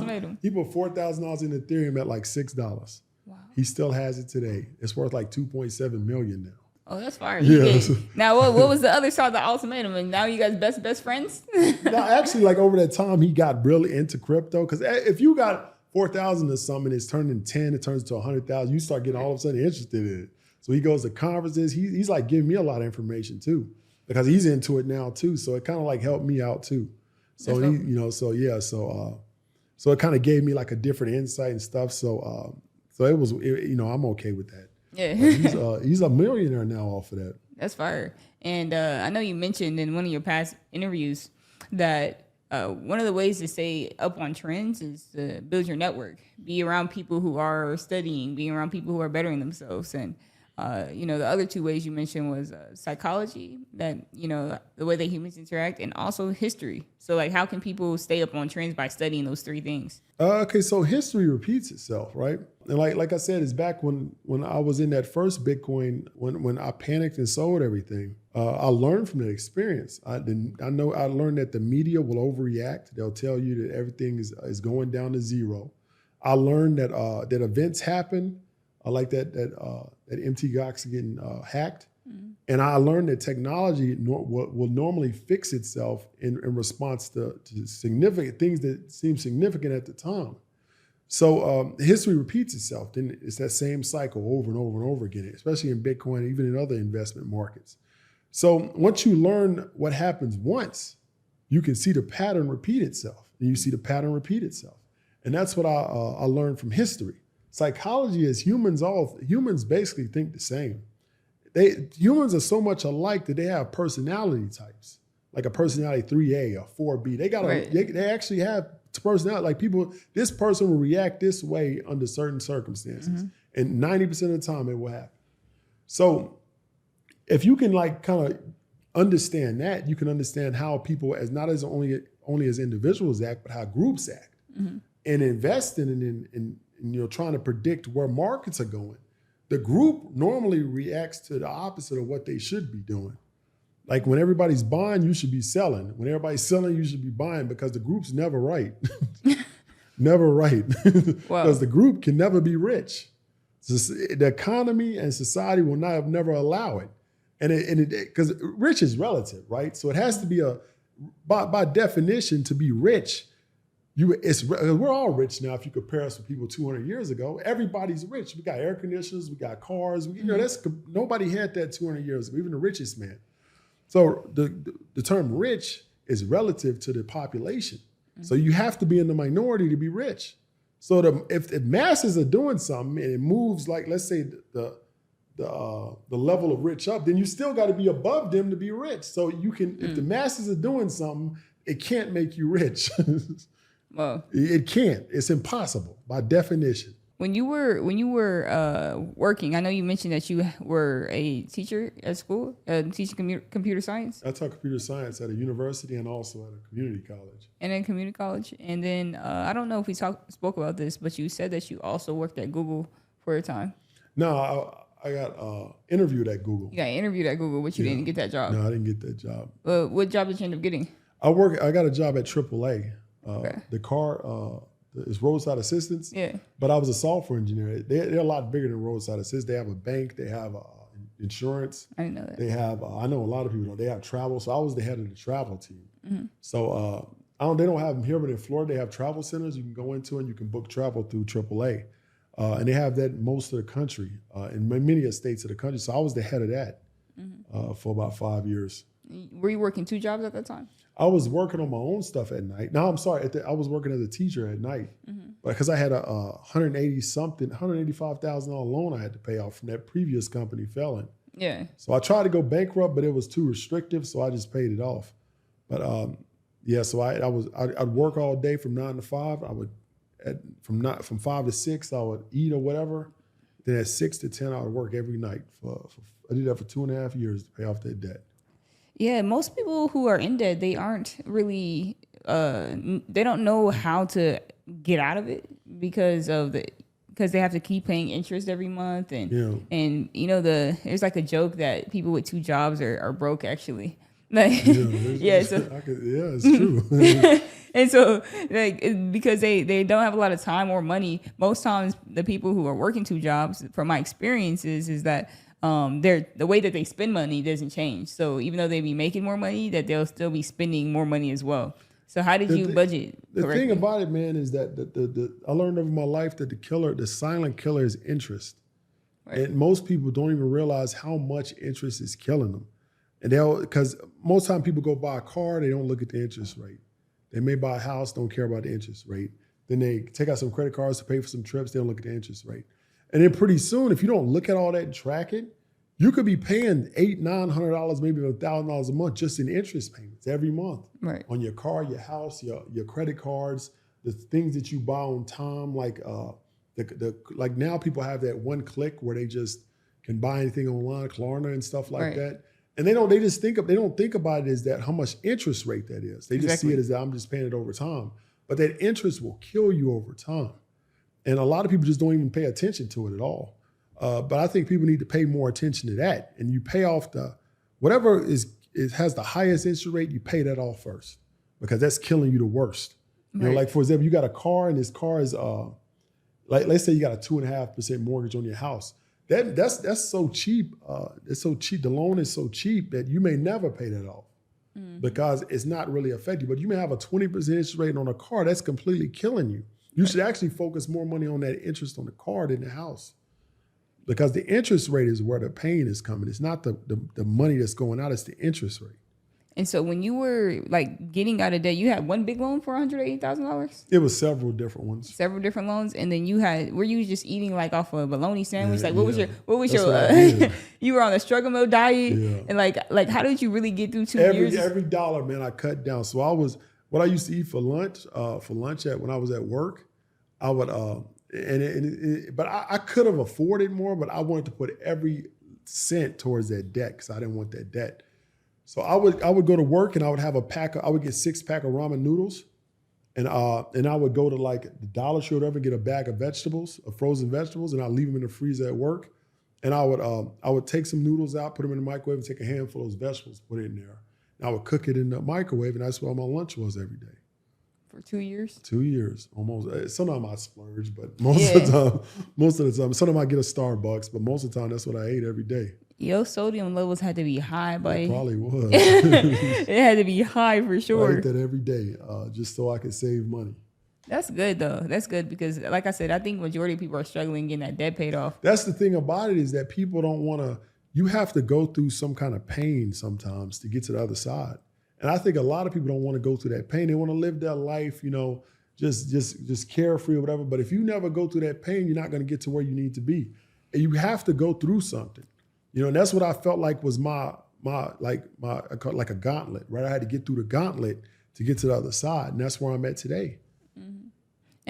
he put $4,000 in Ethereum at like $6. Wow. He still has it today. It's worth like $2.7 million now. Oh, that's fire. Yeah. Now, what was the other side of the ultimatum? And now you guys best friends? No, actually, like over that time, he got really into crypto. Because if you got 4,000 or something, it's turned into 10, it turns to 100,000. You start getting all of a sudden interested in it. So he goes to conferences. He's like giving me a lot of information too, because he's into it now too. So it kind of like helped me out too. So so it kind of gave me like a different insight and stuff. So it was, I'm okay with that. Yeah, he's a millionaire now off of that. That's fire. And I know you mentioned in one of your past interviews that one of the ways to stay up on trends is to build your network, be around people who are studying, be around people who are bettering themselves. And the other two ways you mentioned was psychology, that, the way that humans interact, and also history. So like, how can people stay up on trends by studying those three things? Okay, so history repeats itself, right? And like I said, it's back when I was in that first Bitcoin, when I panicked and sold everything. I learned from that experience. I learned that the media will overreact. They'll tell you that everything is going down to zero. I learned that that events happen. I like that MT Gox getting hacked. Mm-hmm. And I learned that technology will normally fix itself in response to significant things that seem significant at the time. So history repeats itself. Then it's that same cycle over and over and over again, especially in Bitcoin, even in other investment markets. So once you learn what happens once, you can see the pattern repeat itself. And you see the pattern repeat itself. And that's what I learned from history. Psychology is humans basically think the same. Humans are so much alike that they have personality types, like a personality 3A or 4B. They actually have personality, like people, this person will react this way under certain circumstances. Mm-hmm. And 90% of the time it will happen. So if you can like kind of understand that, you can understand how people only as individuals act, but how groups act. Mm-hmm. And investing in trying to predict where markets are going. The group normally reacts to the opposite of what they should be doing. Like when everybody's buying, you should be selling. When everybody's selling, you should be buying, because the group's never right. Never right. Because the group can never be rich. The economy and society will never allow it. And because rich is relative, right? So it has to be by definition, to be rich, we're all rich now. If you compare us with people 200 years ago, everybody's rich. We got air conditioners, we got cars. Nobody had that 200 years ago, even the richest man. So the term rich is relative to the population. Mm-hmm. So you have to be in the minority to be rich. So if masses are doing something and it moves, like let's say the level of rich up, then you still got to be above them to be rich. So you can, if the masses are doing something, it can't make you rich. Well, it can't. It's impossible by definition. When you were working, I know you mentioned that you were a teacher at school, teaching computer science. I taught computer science at a university and also at a community college. And then community college. And then I don't know if we spoke about this, but you said that you also worked at Google for a time. No, I got interviewed at Google. You got interviewed at Google, but you didn't get that job. No, I didn't get that job. What job did you end up getting? I got a job at AAA. The car is roadside assistance. Yeah. But I was a software engineer. They're a lot bigger than roadside assistance. They have a bank. They have insurance. I didn't know that. They have. I know a lot of people don't. They have travel. So I was the head of the travel team. Mm-hmm. So they don't have them here, but in Florida they have travel centers you can go into and you can book travel through AAA. And they have that in most of the country, in many states of the country. So I was the head of that for about 5 years. Were you working 2 jobs at that time? I was working on my own stuff at night. No, I'm sorry. I was working as a teacher at night because I had a $185,000 loan I had to pay off from that previous company failing. Yeah. So I tried to go bankrupt, but it was too restrictive, so I just paid it off. But so I'd work all day from 9 to 5. I would from 5 to 6 I would eat or whatever. Then at 6 to 10 I would work every night. I did that for 2.5 years to pay off that debt. Yeah, most people who are in debt, they aren't really, they don't know how to get out of it because they have to keep paying interest every month. And there's like a joke that people with 2 jobs are broke actually. Like, it's true. And so because they don't have a lot of time or money, most times the people who are working 2 jobs, from my experiences, is that the way that they spend money doesn't change. So even though they be making more money, that they'll still be spending more money as well. So how did you budget? The thing about it, man, is that I learned over my life that the silent killer is interest. Right. And most people don't even realize how much interest is killing them. And because most time people go buy a car, they don't look at the interest rate. They may buy a house, don't care about the interest rate. Then they take out some credit cards to pay for some trips, they don't look at the interest rate. And then pretty soon, if you don't look at all that and track it, you could be paying $800-900, maybe $1,000 a month just in interest payments every month. Right. On your car, your house, your credit cards, the things that you buy on time, like like now people have that one click where they just can buy anything online, Klarna and stuff like that. And they don't think about it as that how much interest rate that is. They just see it as that I'm just paying it over time. But that interest will kill you over time. And a lot of people just don't even pay attention to it at all. But I think people need to pay more attention to that. And you pay off whatever has the highest interest rate, you pay that off first because that's killing you the worst. Right. You know, like for example, you got a car and this car is like let's say you got a 2.5% mortgage on your house. That's so cheap. It's so cheap. The loan is so cheap that you may never pay that off because it's not really affecting you. But you may have a 20% interest rate on a car that's completely killing you. You should actually focus more money on that interest on the car than the house. Because the interest rate is where the pain is coming. It's not the money that's going out, it's the interest rate. And so when you were like getting out of debt, you had one big loan for $180,000? It was several different ones. Several different loans. And then were you just eating like off a bologna sandwich? What was your you were on the struggle mode diet? Yeah. And like how did you really get through 2 years? Every dollar, man, I cut down. So what I used to eat for lunch when I was at work, I would but I could have afforded more, but I wanted to put every cent towards that debt because I didn't want that debt. So I would go to work and I would have I would get 6-pack of ramen noodles, and I would go to like the Dollar Tree or whatever, get a bag of vegetables, of frozen vegetables, and I'd leave them in the freezer at work. And I would take some noodles out, put them in the microwave, and take a handful of those vegetables, put it in there. And I would cook it in the microwave, and that's what my lunch was every day. For 2 years? 2 years, almost. Sometimes I splurge, but most of the time, sometimes I get a Starbucks, but most of the time that's what I ate every day. Your sodium levels had to be high, buddy. It probably was. It had to be high for sure. I ate that every day, just so I could save money. That's good though. That's good because, like I said, I think majority of people are struggling getting that debt paid off. That's the thing about it is that people don't want to. You have to go through some kind of pain sometimes to get to the other side. And I think a lot of people don't want to go through that pain. They want to live their life, just carefree or whatever. But if you never go through that pain, you're not going to get to where you need to be. And you have to go through something. And that's what I felt like was like a gauntlet, right? I had to get through the gauntlet to get to the other side. And that's where I'm at today. Mm-hmm.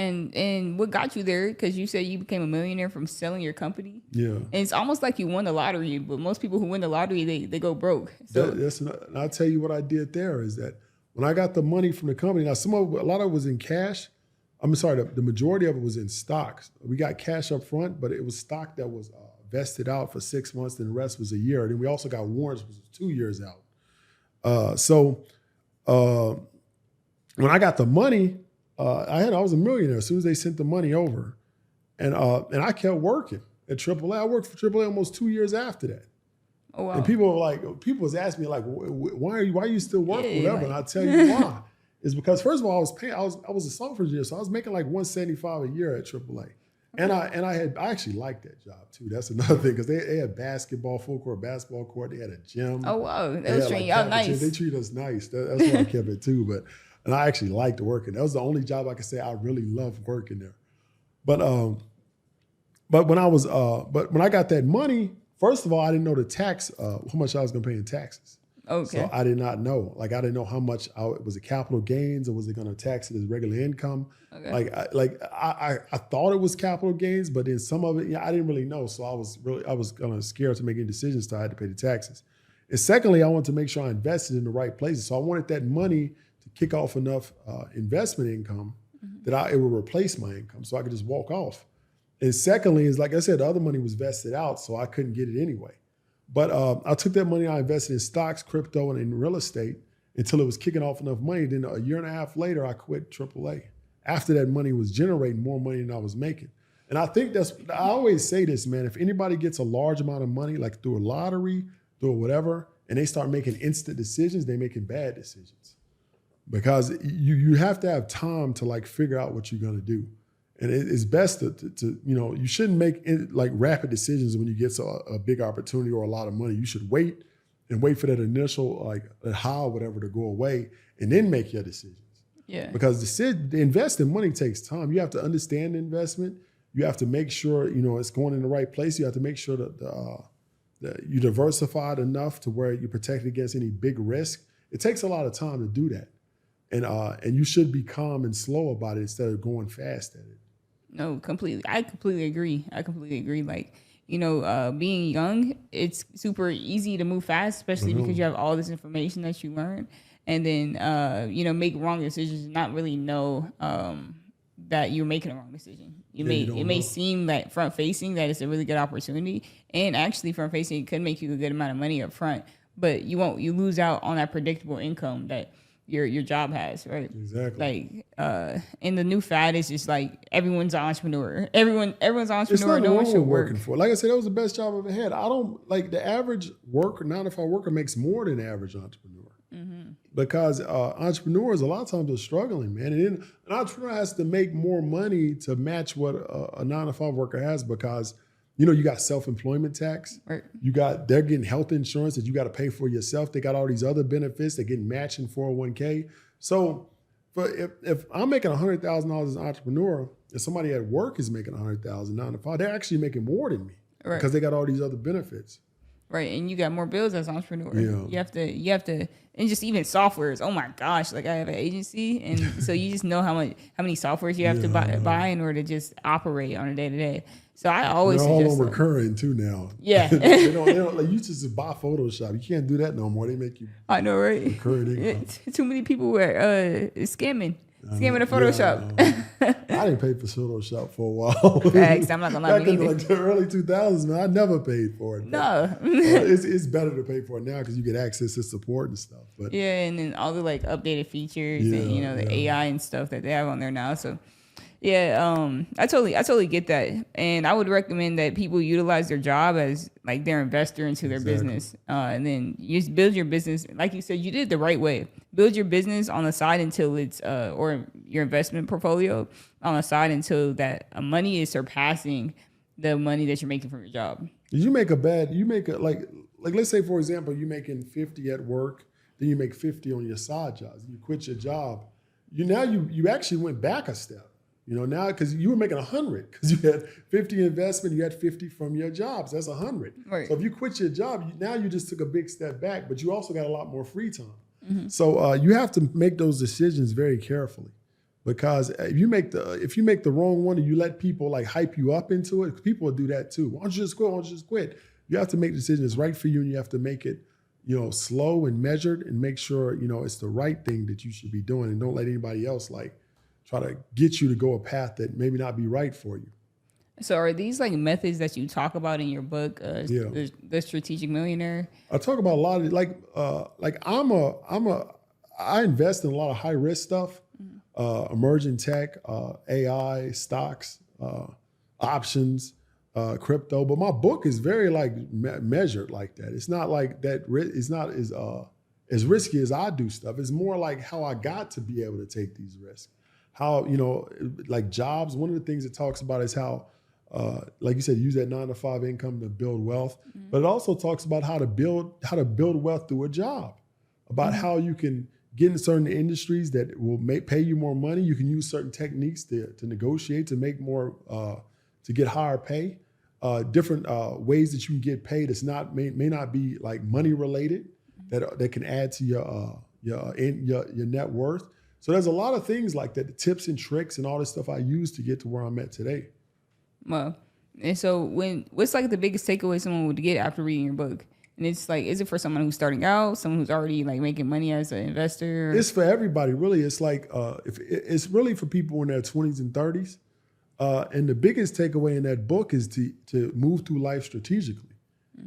And what got you there? Because you said you became a millionaire from selling your company. Yeah. And it's almost like you won the lottery, but most people who win the lottery, they go broke. So And I'll tell you what I did there is that when I got the money from the company, now a lot of it was in cash. I'm sorry, the majority of it was in stocks. We got cash up front, but it was stock that was vested out for 6 months, and the rest was a year. And then we also got warrants, which was 2 years out. When I got the money, I was a millionaire as soon as they sent the money over, and I kept working at AAA. I worked for AAA almost 2 years after that. Oh wow! And people was asking me like, why are you still working, whatever? Like, and I tell you why. It's because first of all, I was a software engineer, so I was making like $175 a year at AAA, and I actually liked that job too. That's another thing because they had basketball, full court basketball court. They had a gym. Oh wow, that was treating y'all nice. They treated us nice. That's why I kept it too. And I actually liked working. That was the only job I could say I really loved working there. But when I got that money, first of all, I didn't know the tax, how much I was going to pay in taxes. Okay. So I did not know. Like I didn't know how much was it capital gains or was it going to tax it as regular income? Okay. I thought it was capital gains, but then some of it, I didn't really know. So I was kind of scared to make any decisions, so I had to pay the taxes. And secondly, I wanted to make sure I invested in the right places. So I wanted that money to kick off enough investment income that it would replace my income, so I could just walk off. And secondly, is like I said, the other money was vested out, so I couldn't get it anyway. But I took that money, I invested in stocks, crypto, and in real estate until it was kicking off enough money. Then a year and a half later, I quit AAA. After that money was generating more money than I was making. And I think I always say this, man, if anybody gets a large amount of money, like through a lottery, through whatever, and they start making instant decisions, they're making bad decisions. Because you have to have time to like figure out what you're gonna do. And it's best to you shouldn't make like rapid decisions when you get a big opportunity or a lot of money. You should wait for that initial like high or whatever to go away and then make your decisions. Yeah. Because the investing money takes time. You have to understand the investment. You have to make sure it's going in the right place. You have to make sure that you diversified enough to where you're protected against any big risk. It takes a lot of time to do that. And you should be calm and slow about it instead of going fast at it. No, completely. I completely agree. Like, being young, it's super easy to move fast, especially because you have all this information that you learn. And then, make wrong decisions and not really know that you're making a wrong decision. It may seem like front facing that it's a really good opportunity. And actually front facing, it could make you a good amount of money up front. But you lose out on that predictable income that your job has, right? Exactly. Like, and the new fad is just like everyone's an entrepreneur. Everyone's an entrepreneur. It's no one should working for. Like I said, that was the best job I've ever had. I don't like the average 9-to-5 worker makes more than the average entrepreneur. Because entrepreneurs a lot of times are struggling, man. And then an entrepreneur has to make more money to match what a 9-to-5 worker has because you got self-employment tax. Right. They're getting health insurance that you got to pay for yourself. They got all these other benefits. They're getting matching 401k. So if I'm making $100,000 as an entrepreneur and somebody at work is making $100,000 9-to-5, they're actually making more than me because they got all these other benefits. Right, and you got more bills as an entrepreneur. Yeah. You have to, and just even softwares. Oh my gosh, like I have an agency, and so you just know how many softwares you have to buy in order to just operate on a day to day. So I always they're all suggest on recurring too now. Yeah, they don't like you just buy Photoshop. You can't do that no more. They make you. I know, right? Recurring income. Too many people were scamming the Photoshop. I didn't pay for Photoshop for a while. Facts, I'm not gonna lie. Back in like the early 2000s, man, I never paid for it. No, it's better to pay for it now because you get access to support and stuff. But and then all the like updated features and the AI and stuff that they have on there now. So I totally get that, and I would recommend that people utilize their job as like their investor into their business, and then you just build your business. Like you said, you did it the right way. Build your business on the side until it's or your investment portfolio on the side until that money is surpassing the money that you're making from your job. You make like let's say for example you're making 50 at work, then you make 50 on your side jobs. You quit your job. You actually went back a step. Now because you were making 100 because you had 50 investment, you had 50 from your jobs. That's 100. Right. So if you quit your job, you just took a big step back, but you also got a lot more free time. Mm-hmm. So you have to make those decisions very carefully Because if you make the wrong one and you let people like hype you up into it, people will do that too. Why don't you just quit? Why don't you just quit? You have to make the decision that's right for you, and you have to make it, slow and measured, and make sure, it's the right thing that you should be doing, and don't let anybody else like try to get you to go a path that maybe not be right for you. So are these like methods that you talk about in your book, the Strategic Millionaire? I talk about a lot of I invest in a lot of high risk stuff, emerging tech, AI, stocks, options, crypto. But my book is very like measured like that. It's not like that. It's not as risky as I do stuff. It's more like how I got to be able to take these risks. How, like jobs. One of the things it talks about is how, like you said, use that 9-to-5 income to build wealth. But it also talks about how to build wealth through a job, about how you can get in certain industries that will pay you more money. You can use certain techniques to negotiate, to make more, to get higher pay. Different ways that you can get paid that's may not be like money related, that can add to your net worth. So there's a lot of things like that, the tips and tricks and all this stuff I use to get to where I'm at today. Well, and so what's like the biggest takeaway someone would get after reading your book? And it's like, is it for someone who's starting out, someone who's already like making money as an investor? It's for everybody, really. It's like, it's really for people in their 20s and 30s. And the biggest takeaway in that book is to move through life strategically.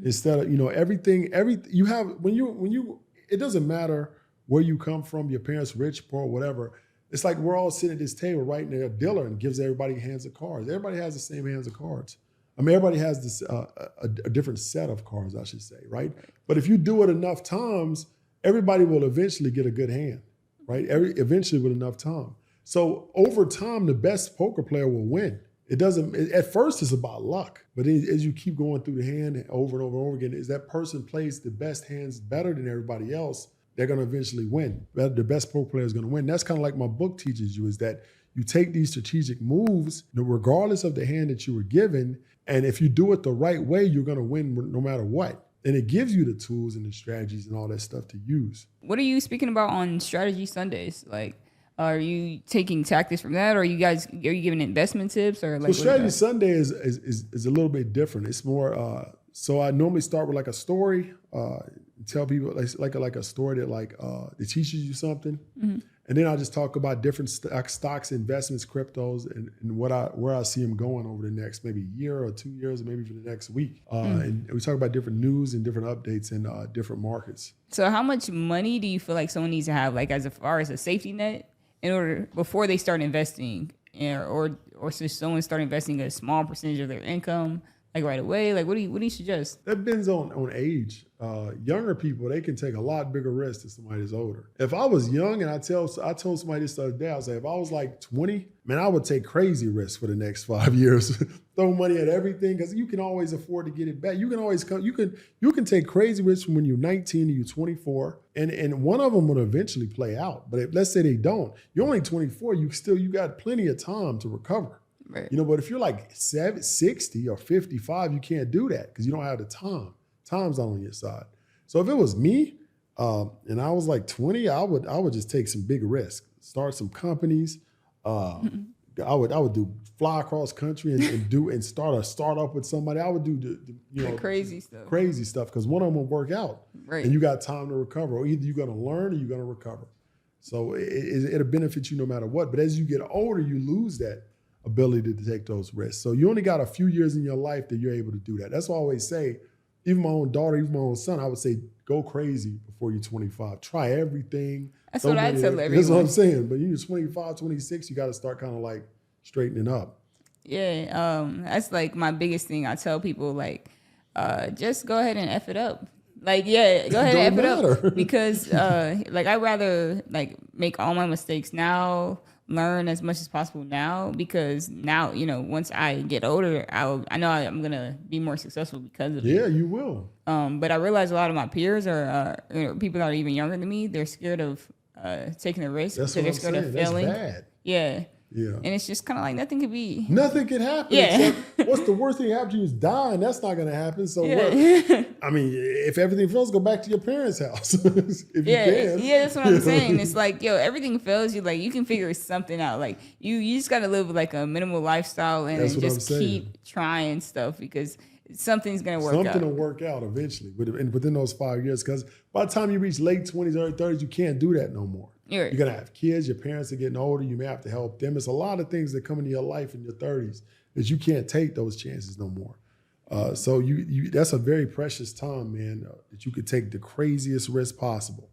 Instead of, everything you have, when you, it doesn't matter where you come from, your parents rich, poor, whatever. It's like we're all sitting at this table right now. A dealer and gives everybody hands of cards. Everybody has the same hands of cards. I mean, everybody has this a different set of cards, I should say, right? But if you do it enough times, everybody will eventually get a good hand, right? Eventually with enough time. So over time, the best poker player will win. It doesn't. At first, it's about luck, but as you keep going through the hand over and over and over again, as that person plays the best hands better than everybody else, they're going to eventually win. The best poker player is going to win. That's kind of like my book teaches you, is that you take these strategic moves, regardless of the hand that you were given, and if you do it the right way, you're going to win no matter what. And it gives you the tools and the strategies and all that stuff to use. What are you speaking about on Strategy Sundays? Like, are you taking tactics from that, or are you giving investment tips, or like? So Strategy Sunday is a little bit different. It's more. So I normally start with like a story. Tell people like a story that teaches you something, and then I just talk about different stocks, investments, cryptos, and where I see them going over the next maybe year or 2 years, or maybe for the next week. And we talk about different news and different updates in different markets. So how much money do you feel like someone needs to have, like as far as a safety net, in order before they start investing, or should someone start investing a small percentage of their income? Like right away? Like what do you suggest? That depends on age. Younger people, they can take a lot bigger risks than somebody that's older. If I was young, and I told somebody this the other day, I was like, if I was like 20, man, I would take crazy risks for the next 5 years. Throw money at everything, because you can always afford to get it back. You can always you can take crazy risks from when you're 19 to you're 24, and one of them will eventually play out. But let's say they don't, you're only 24, you got plenty of time to recover. Right. But if you're like 60 or 55, you can't do that because you don't have the time. Time's not on your side. So if it was me, and I was like 20, I would just take some big risks, start some companies. I would fly across country and start a startup with somebody. I would do the crazy stuff because one of them will work out, right? And you got time to recover, or either you're going to learn or you're going to recover. So it'll benefit you no matter what. But as you get older, you lose that ability to take those risks. So you only got a few years in your life that you're able to do that. That's why I always say, even my own daughter, even my own son, I would say, go crazy before you're 25. Try everything. That's what I tell everyone. That's what I'm saying. But you're 25, 26, you got to start kind of like straightening up. Yeah, that's like my biggest thing. I tell people, like, just go ahead and F it up. Like, yeah, go ahead and F it up. Because like, I'd rather like make all my mistakes now, learn as much as possible now, because now, once I get older, I know I'm going to be more successful because of it. Yeah, you will. But I realize a lot of my peers are people that are even younger than me. They're scared of taking a risk. That's what I'm saying. That's bad. Yeah. Yeah. And it's just kind of like nothing could be. Nothing can happen. Yeah. Except what's the worst thing that happens to you is dying. That's not going to happen. So Yeah. what? I mean, if everything fails, go back to your parents' house if you can. Yeah, that's what I'm saying. It's like, yo, everything fails you. Like, you can figure something out. Like, you just got to live like a minimal lifestyle and just keep trying stuff because something's going to work out. Something will work out eventually within those 5 years. Because by the time you reach late 20s, early 30s, you can't do that no more. You're going to have kids. Your parents are getting older. You may have to help them. There's a lot of things that come into your life in your 30s that you can't take those chances no more. So you that's a very precious time, man, that you could take the craziest risk possible.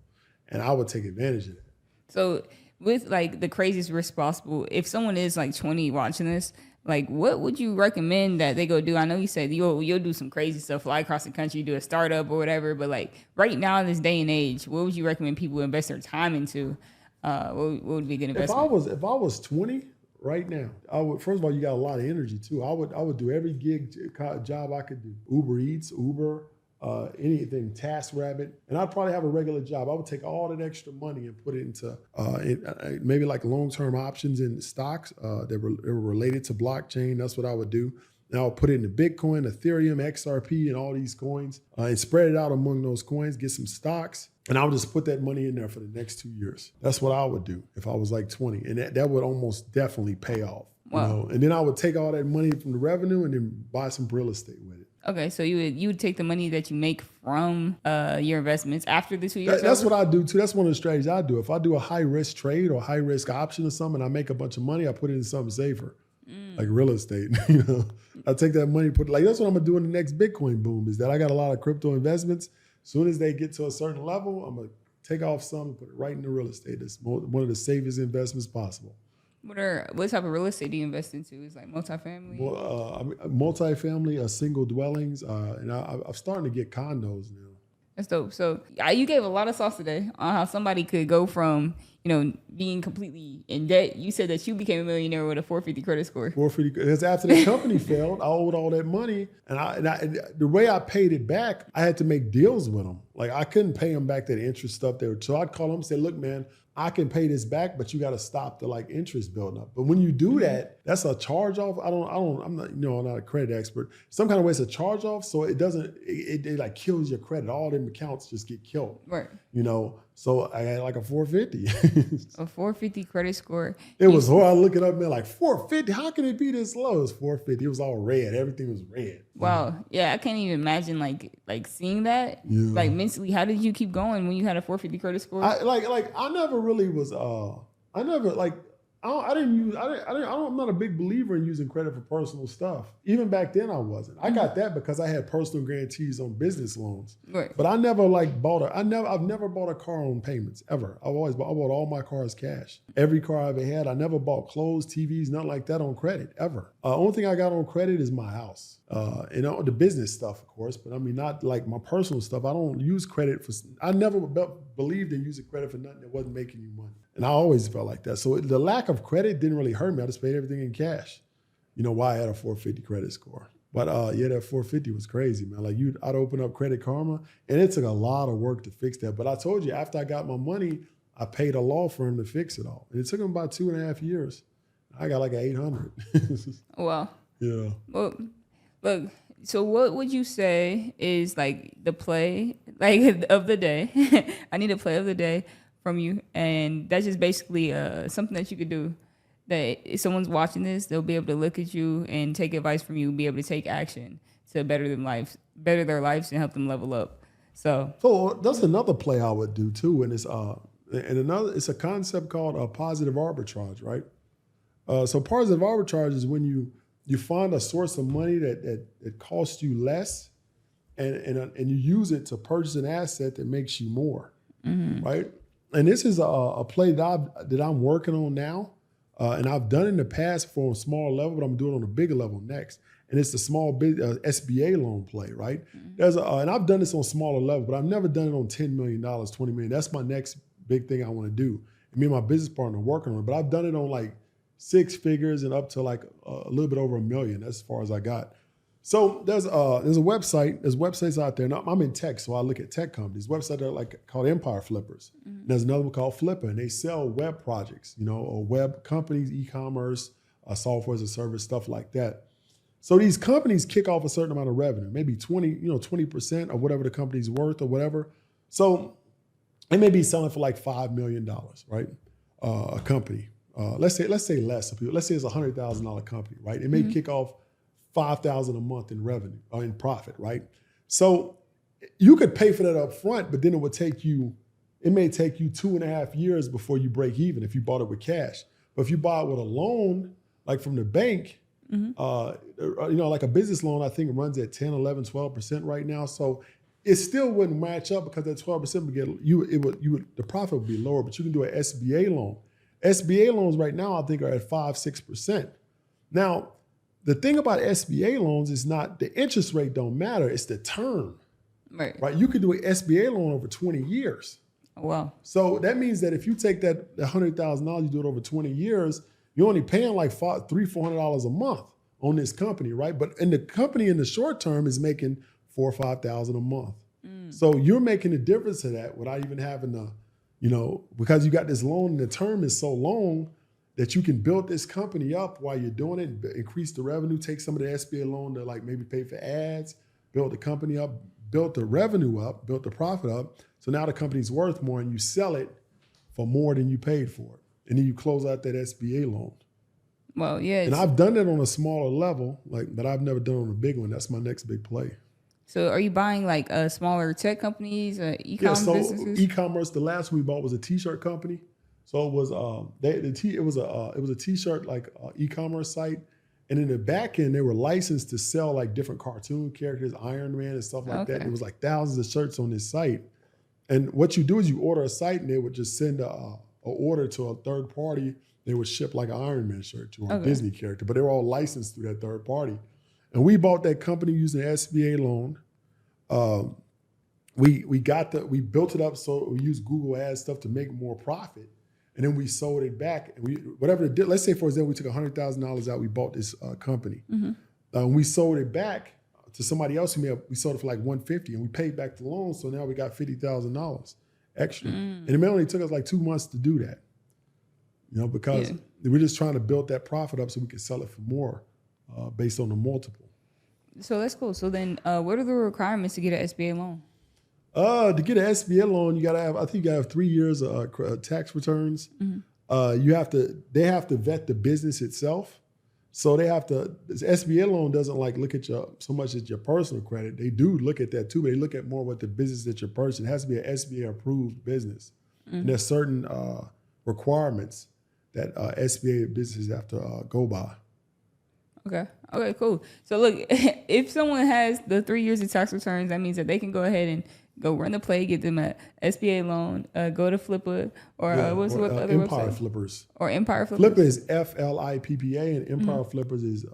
And I would take advantage of that. So with like the craziest risk possible, if someone is like 20 watching this, like what would you recommend that they go do? I know you said you'll do some crazy stuff, fly across the country, do a startup or whatever, but like right now in this day and age, what would you recommend people invest their time into? What would be a good investment? If I was 20 right now, I would, first of all, you got a lot of energy too. I would do every job I could do. Uber Eats, Uber, anything, TaskRabbit, and I'd probably have a regular job. I would take all that extra money and put it into maybe like long-term options in stocks that were related to blockchain. That's what I would do. And I would put it into Bitcoin, Ethereum, XRP, and all these coins and spread it out among those coins, get some stocks, and I would just put that money in there for the next 2 years. That's what I would do if I was like 20. And that would almost definitely pay off. Wow. You know? And then I would take all that money from the revenue and then buy some real estate with it. Okay, so you would take the money that you make from your investments after the 2 years? That's what I do too. That's one of the strategies I do. If I do a high risk trade or high risk option or something, I make a bunch of money, I put it in something safer, like real estate. You know, I take that money, that's what I'm gonna do in the next Bitcoin boom. Is that I got a lot of crypto investments. As soon as they get to a certain level, I'm gonna take off some and put it right into real estate. That's one of the safest investments possible. What type of real estate do you invest into? Is like multifamily? Well, multifamily, single dwellings, and I'm starting to get condos now. That's dope. So you gave a lot of sauce today on how somebody could go from being completely in debt. You said that you became a millionaire with a 450 credit score. 450. Because after the company failed, I owed all that money, and the way I paid it back, I had to make deals with them. Like I couldn't pay them back that interest stuff there. So I'd call them and say, "Look, man, I can pay this back, but you got to stop the like interest building up." But when you do that, that's a charge off. I'm not, I'm not a credit expert. Some kind of way it's a charge off, so it doesn't, it like kills your credit. All them accounts just get killed. Right. So I had like a 450. A 450 credit score. It was hard. I look it up, man, like 450. How can it be this low? It was 450. It was all red. Everything was red. Wow. Yeah, I can't even imagine like seeing that. Yeah. Like mentally, how did you keep going when you had a 450 credit score? I never really was. I'm not a big believer in using credit for personal stuff. Even back then I wasn't. I got that because I had personal guarantees on business loans. Right. But I never I've never bought a car on payments ever. I bought all my cars cash. Every car I ever had, I never bought clothes, TVs, nothing like that on credit ever. Only thing I got on credit is my house. The business stuff, of course, but I mean, not like my personal stuff. I don't use credit I never believed in using credit for nothing that wasn't making you money. And I always felt like that. So the lack of credit didn't really hurt me. I just paid everything in cash. Why I had a 450 credit score. But that 450 was crazy, man. Like I'd open up Credit Karma, and it took a lot of work to fix that. But I told you, after I got my money, I paid a law firm to fix it all. And it took them about 2.5 years. I got like an 800. Wow. Yeah. Well, look, so what would you say is like the play like of the day? I need a play of the day from you, and that's just basically something that you could do that if someone's watching this, they'll be able to look at you and take advice from you, be able to take action to better their lives and help them level up. So that's another play I would do too, and it's a concept called positive arbitrage, right? So positive arbitrage is when you find a source of money that costs you less, and you use it to purchase an asset that makes you more, right? And this is a play that I'm working on now, and I've done in the past for a small level, but I'm doing it on a bigger level next. And it's the small SBA loan play, right? And I've done this on a smaller level, but I've never done it on $10 million, $20 million. That's my next big thing I want to do. And me and my business partner are working on it, but I've done it on like 6 figures and up to like a little bit over $1 million. That's as far as I got. So there's a website. There's websites out there. Now, I'm in tech, so I look at tech companies. Websites are like called Empire Flippers. And there's another one called Flipper, and they sell web projects, or web companies, e-commerce, software as a service, stuff like that. So these companies kick off a certain amount of revenue, maybe 20% of whatever the company's worth or whatever. So it may be selling for like $5 million, right? A company. Let's say less. Let's say it's $100,000 company, right? It may kick off $5,000 a month in revenue or in profit, right? So you could pay for that up front, but then it may take you 2.5 years before you break even if you bought it with cash. But if you buy it with a loan, like from the bank, like a business loan, I think it runs at 10, 11, 12% right now. So it still wouldn't match up because that 12% the profit would be lower, but you can do an SBA loan. SBA loans right now, I think, are at 5-6%. Now, the thing about SBA loans is not the interest rate don't matter, it's the term. Right? You could do an SBA loan over 20 years. Oh, wow. So that means that if you take that $100,000, you do it over 20 years, you're only paying like $300-$400 a month on this company, right? But in the company in the short term is making $4,000 or $5,000 a month. So you're making a difference to that without even having to, because you got this loan and the term is so long that you can build this company up while you're doing it, increase the revenue, take some of the SBA loan to like maybe pay for ads, build the company up, build the revenue up, build the profit up. So now the company's worth more and you sell it for more than you paid for it. And then you close out that SBA loan. Well, yeah. And I've done that on a smaller level, but I've never done it on a big one. That's my next big play. So are you buying like smaller tech companies, e-commerce businesses? E-commerce, the last one we bought was a t-shirt company. So it was it was a t-shirt like e-commerce site, and in the back end they were licensed to sell like different cartoon characters, Iron Man and stuff like that. And it was like thousands of shirts on this site. And what you do is you order a site, and they would just send a order to a third party. They would ship like an Iron Man shirt to a Disney character, but they were all licensed through that third party. And we bought that company using an SBA loan. We built it up so we used Google Ads stuff to make more profit. And then we sold it back. And let's say, for example, we took $100,000 out, we bought this company. We sold it back to somebody else we sold it for like $150,000 and we paid back the loan. So now we got $50,000 extra. And it only took us like 2 months to do that. Because we're just trying to build that profit up so we can sell it for more based on the multiple. So that's cool. So then what are the requirements to get an SBA loan? To get an SBA loan, you gotta have 3 years of tax returns. They have to vet the business itself. So this SBA loan doesn't like look at so much as your personal credit. They do look at that too, but they look at more what the business that your person. It has to be an SBA approved business. And there's certain requirements that SBA businesses have to go by. Okay, cool. So look, if someone has the 3 years of tax returns, that means that they can go ahead and go run the play, get them an SBA loan, go to Flipper or what's the other Empire website? Flippers. Or Empire Flippers. Flipper is FLIPPA, and Empire Flippers is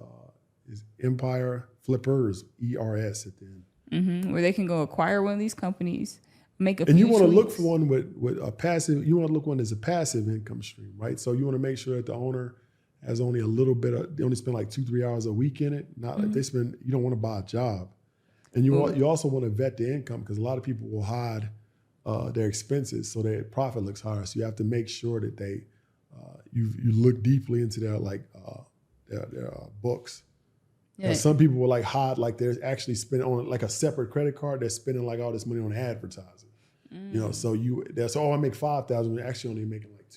Empire Flippers, ERS at the end. Where they can go acquire one of these companies, make a and few you want to look tweaks. for one with a passive. You want to look one that's a passive income stream, right? So you want to make sure that the owner has only a little bit. They only spend like 2-3 hours a week in it. Not like they spend. You don't want to buy a job, and you also want to vet the income because a lot of people will hide their expenses so their profit looks higher. So you have to make sure that you look deeply into their books. Yeah. Some people will like hide like they're actually spending on like a separate credit card. They're spending like all this money on advertising. So I make $5,000. They're actually only making like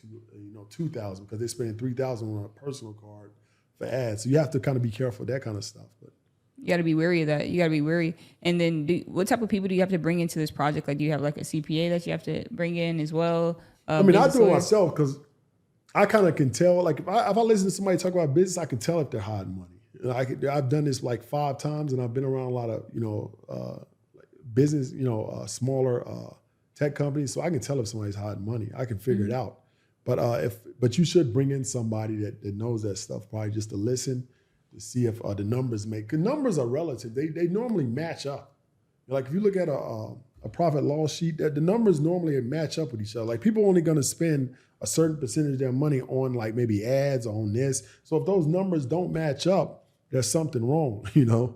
$2,000 because they're spending $3,000 on a personal card for ads. So you have to kind of be careful with that kind of stuff. But you got to be wary of that. You got to be wary. And then what type of people do you have to bring into this project? Like, do you have like a CPA that you have to bring in as well? I do it myself because I kind of can tell. Like if I listen to somebody talk about business, I can tell if they're hiding money. I've done this like 5 times, and I've been around a lot of business, smaller tech companies, so I can tell if somebody's hiding money. I can figure it out. But you should bring in somebody that knows that stuff, probably just to listen to see if the numbers because numbers are relative. They normally match up. Like if you look at a profit loss sheet, that the numbers normally match up with each other. Like people are only going to spend a certain percentage of their money on like maybe ads or on this. So if those numbers don't match up, there's something wrong, you know?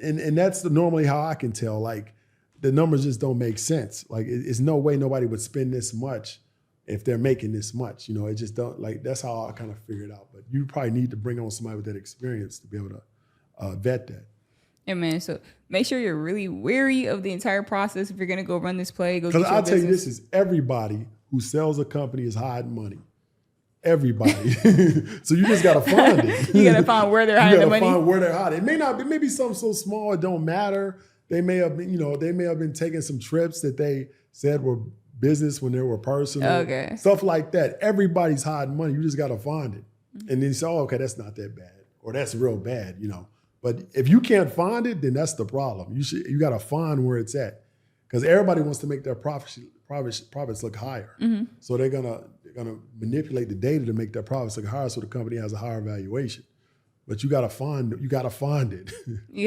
And that's normally how I can tell, like the numbers just don't make sense. Like it's no way nobody would spend this much if they're making this much, you know, it just don't, like, that's how I kind of figured out. But you probably need to bring on somebody with that experience to be able to vet that. Yeah, man. So make sure you're really wary of the entire process if you're going to go run this play. Because I'll tell you, this is everybody who sells a company is hiding money. Everybody. So you just got to find it. You got to find where they're hiding the money. You got to find where they're hiding. It may not be, maybe something so small it don't matter. They may have been, you know, they may have been taking some trips that they said were business when they were personal. Okay. Stuff like that. Everybody's hiding money. You just got to find it. And then you say, oh, okay, that's not that bad. Or that's real bad, you know. But if you can't find it, then that's the problem. You got to find where it's at, because everybody wants to make their profits look higher. So they're gonna manipulate the data to make their profits look higher, so the company has a higher valuation. But you got to find it. You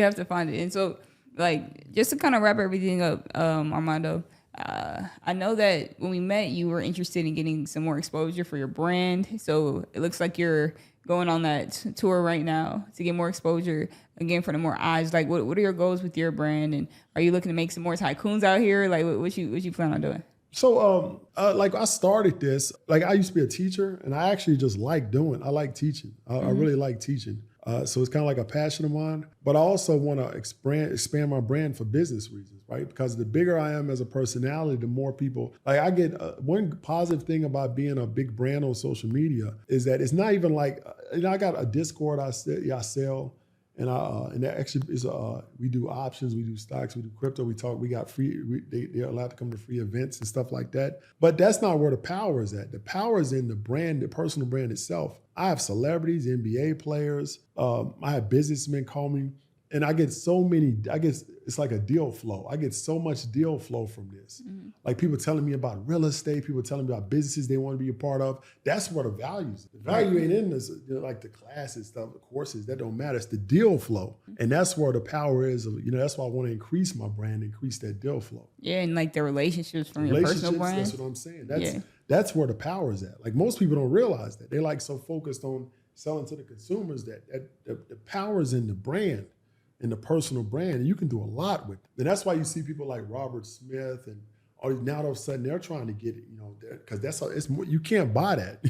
have to find it. And so, like, just to kind of wrap everything up, Armando, I know that when we met, you were interested in getting some more exposure for your brand. So it looks like you're going on that tour right now to get more exposure, again, for the more eyes. Like, what are your goals with your brand? And are you looking to make some more tycoons out here? Like, what you plan on doing? So, like, I started this, like, I used to be a teacher, and I actually just I like teaching. I really like teaching. So it's kind of like a passion of mine, but I also want to expand my brand for business reasons, right? Because the bigger I am as a personality, the more people, like, I get one positive thing about being a big brand on social media is that it's not even like, you know, I got a Discord I sell. And that actually is we do options, we do stocks, we do crypto, we got free, they're allowed to come to free events and stuff like that. But that's not where the power is at. The power is in the brand, the personal brand itself. I have celebrities, NBA players, I have businessmen call me, and I get so many, I guess it's like a deal flow. I get so much deal flow from this. Like people telling me about real estate, people telling me about businesses they want to be a part of. That's where the value is. The value ain't in this, you know, like the classes stuff, the courses, that don't matter. It's the deal flow. And that's where the power is. You know, that's why I want to increase my brand, increase that deal flow. Yeah, and like the relationships from your personal brand. That's what I'm saying. That's where the power is at. Like most people don't realize that. They're like so focused on selling to the consumers that the power is in the brand. In the personal brand, and you can do a lot with it. And that's why you see people like Robert Smith and all these, now all of a sudden they're trying to get it, you know, because it's more, you can't buy that.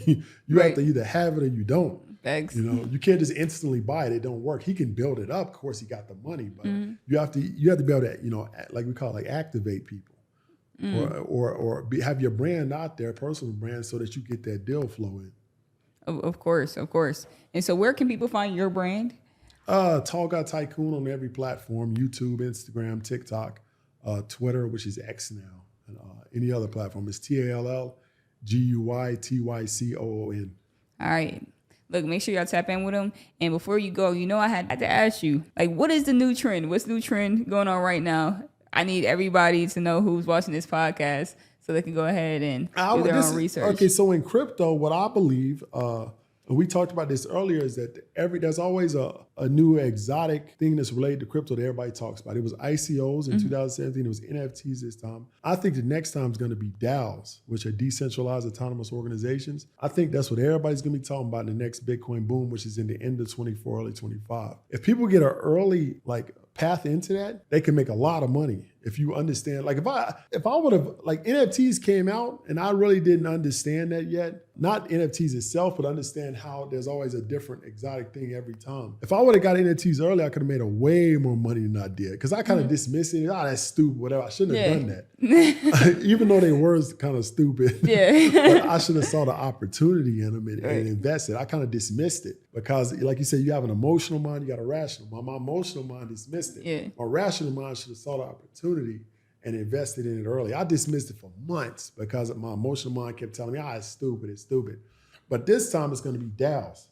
You have to either have it or you don't. Thanks. You know, you can't just instantly buy it. It don't work. He can build it up. Of course, he got the money, but you have to be able to, you know, like we call it, like activate people, or have your brand out there, personal brand, so that you get that deal flow in. Of course. And so, where can people find your brand? Tall Guy Tycoon on every platform: YouTube, Instagram, TikTok, Twitter, which is X now, and any other platform. It's TALLGUYTYCOON. All right. Look, make sure y'all tap in with him. And before you go, you know, I had to ask you, like, what is the new trend? What's the new trend going on right now? I need everybody to know who's watching this podcast so they can go ahead and do their own research. Okay, so in crypto, what I believe, and we talked about this earlier, is that there's always a new exotic thing that's related to crypto that everybody talks about. It was ICOs in 2017. It was NFTs this time. I think the next time is going to be DAOs, which are decentralized autonomous organizations. I think that's what everybody's going to be talking about in the next Bitcoin boom, which is in the end of 24, early 25. If people get an early path into that, they can make a lot of money. If you understand, like if I would have, like, NFTs came out and I really didn't understand that yet, not NFTs itself, but understand how there's always a different exotic thing every time. If I would have got NFTs early, I could have made a way more money than I did, because I kind of dismissed it. That's stupid, whatever. I shouldn't have done that. Even though they were kind of stupid. But I should have saw the opportunity in them and invested. I kind of dismissed it because, like you said, you have an emotional mind, you got a rational mind. My emotional mind dismissed it. Yeah. My rational mind should have saw the opportunity and invested in it early. I dismissed it for months because my emotional mind kept telling me, it's stupid. But this time it's going to be DAOs.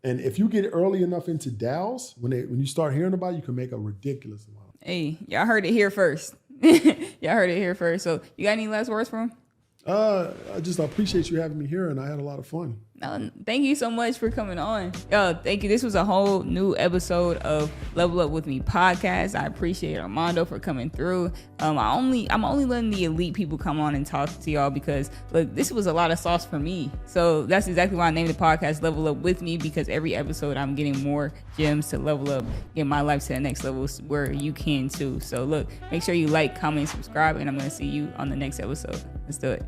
And if you get early enough into DAOs, when you start hearing about it, you can make a ridiculous amount. Hey, y'all heard it here first. So you got any last words for him? I appreciate you having me here, and I had a lot of fun. No, thank you so much for coming on. Yo, thank you. This was a whole new episode of Level Up With Me podcast. I appreciate Armando for coming through. I'm only letting the elite people come on and talk to y'all because look, this was a lot of sauce for me. So that's exactly why I named the podcast Level Up With Me, because every episode I'm getting more gems to level up, get my life to the next level where you can too. So look, make sure you like, comment, subscribe, and I'm going to see you on the next episode. Let's do it.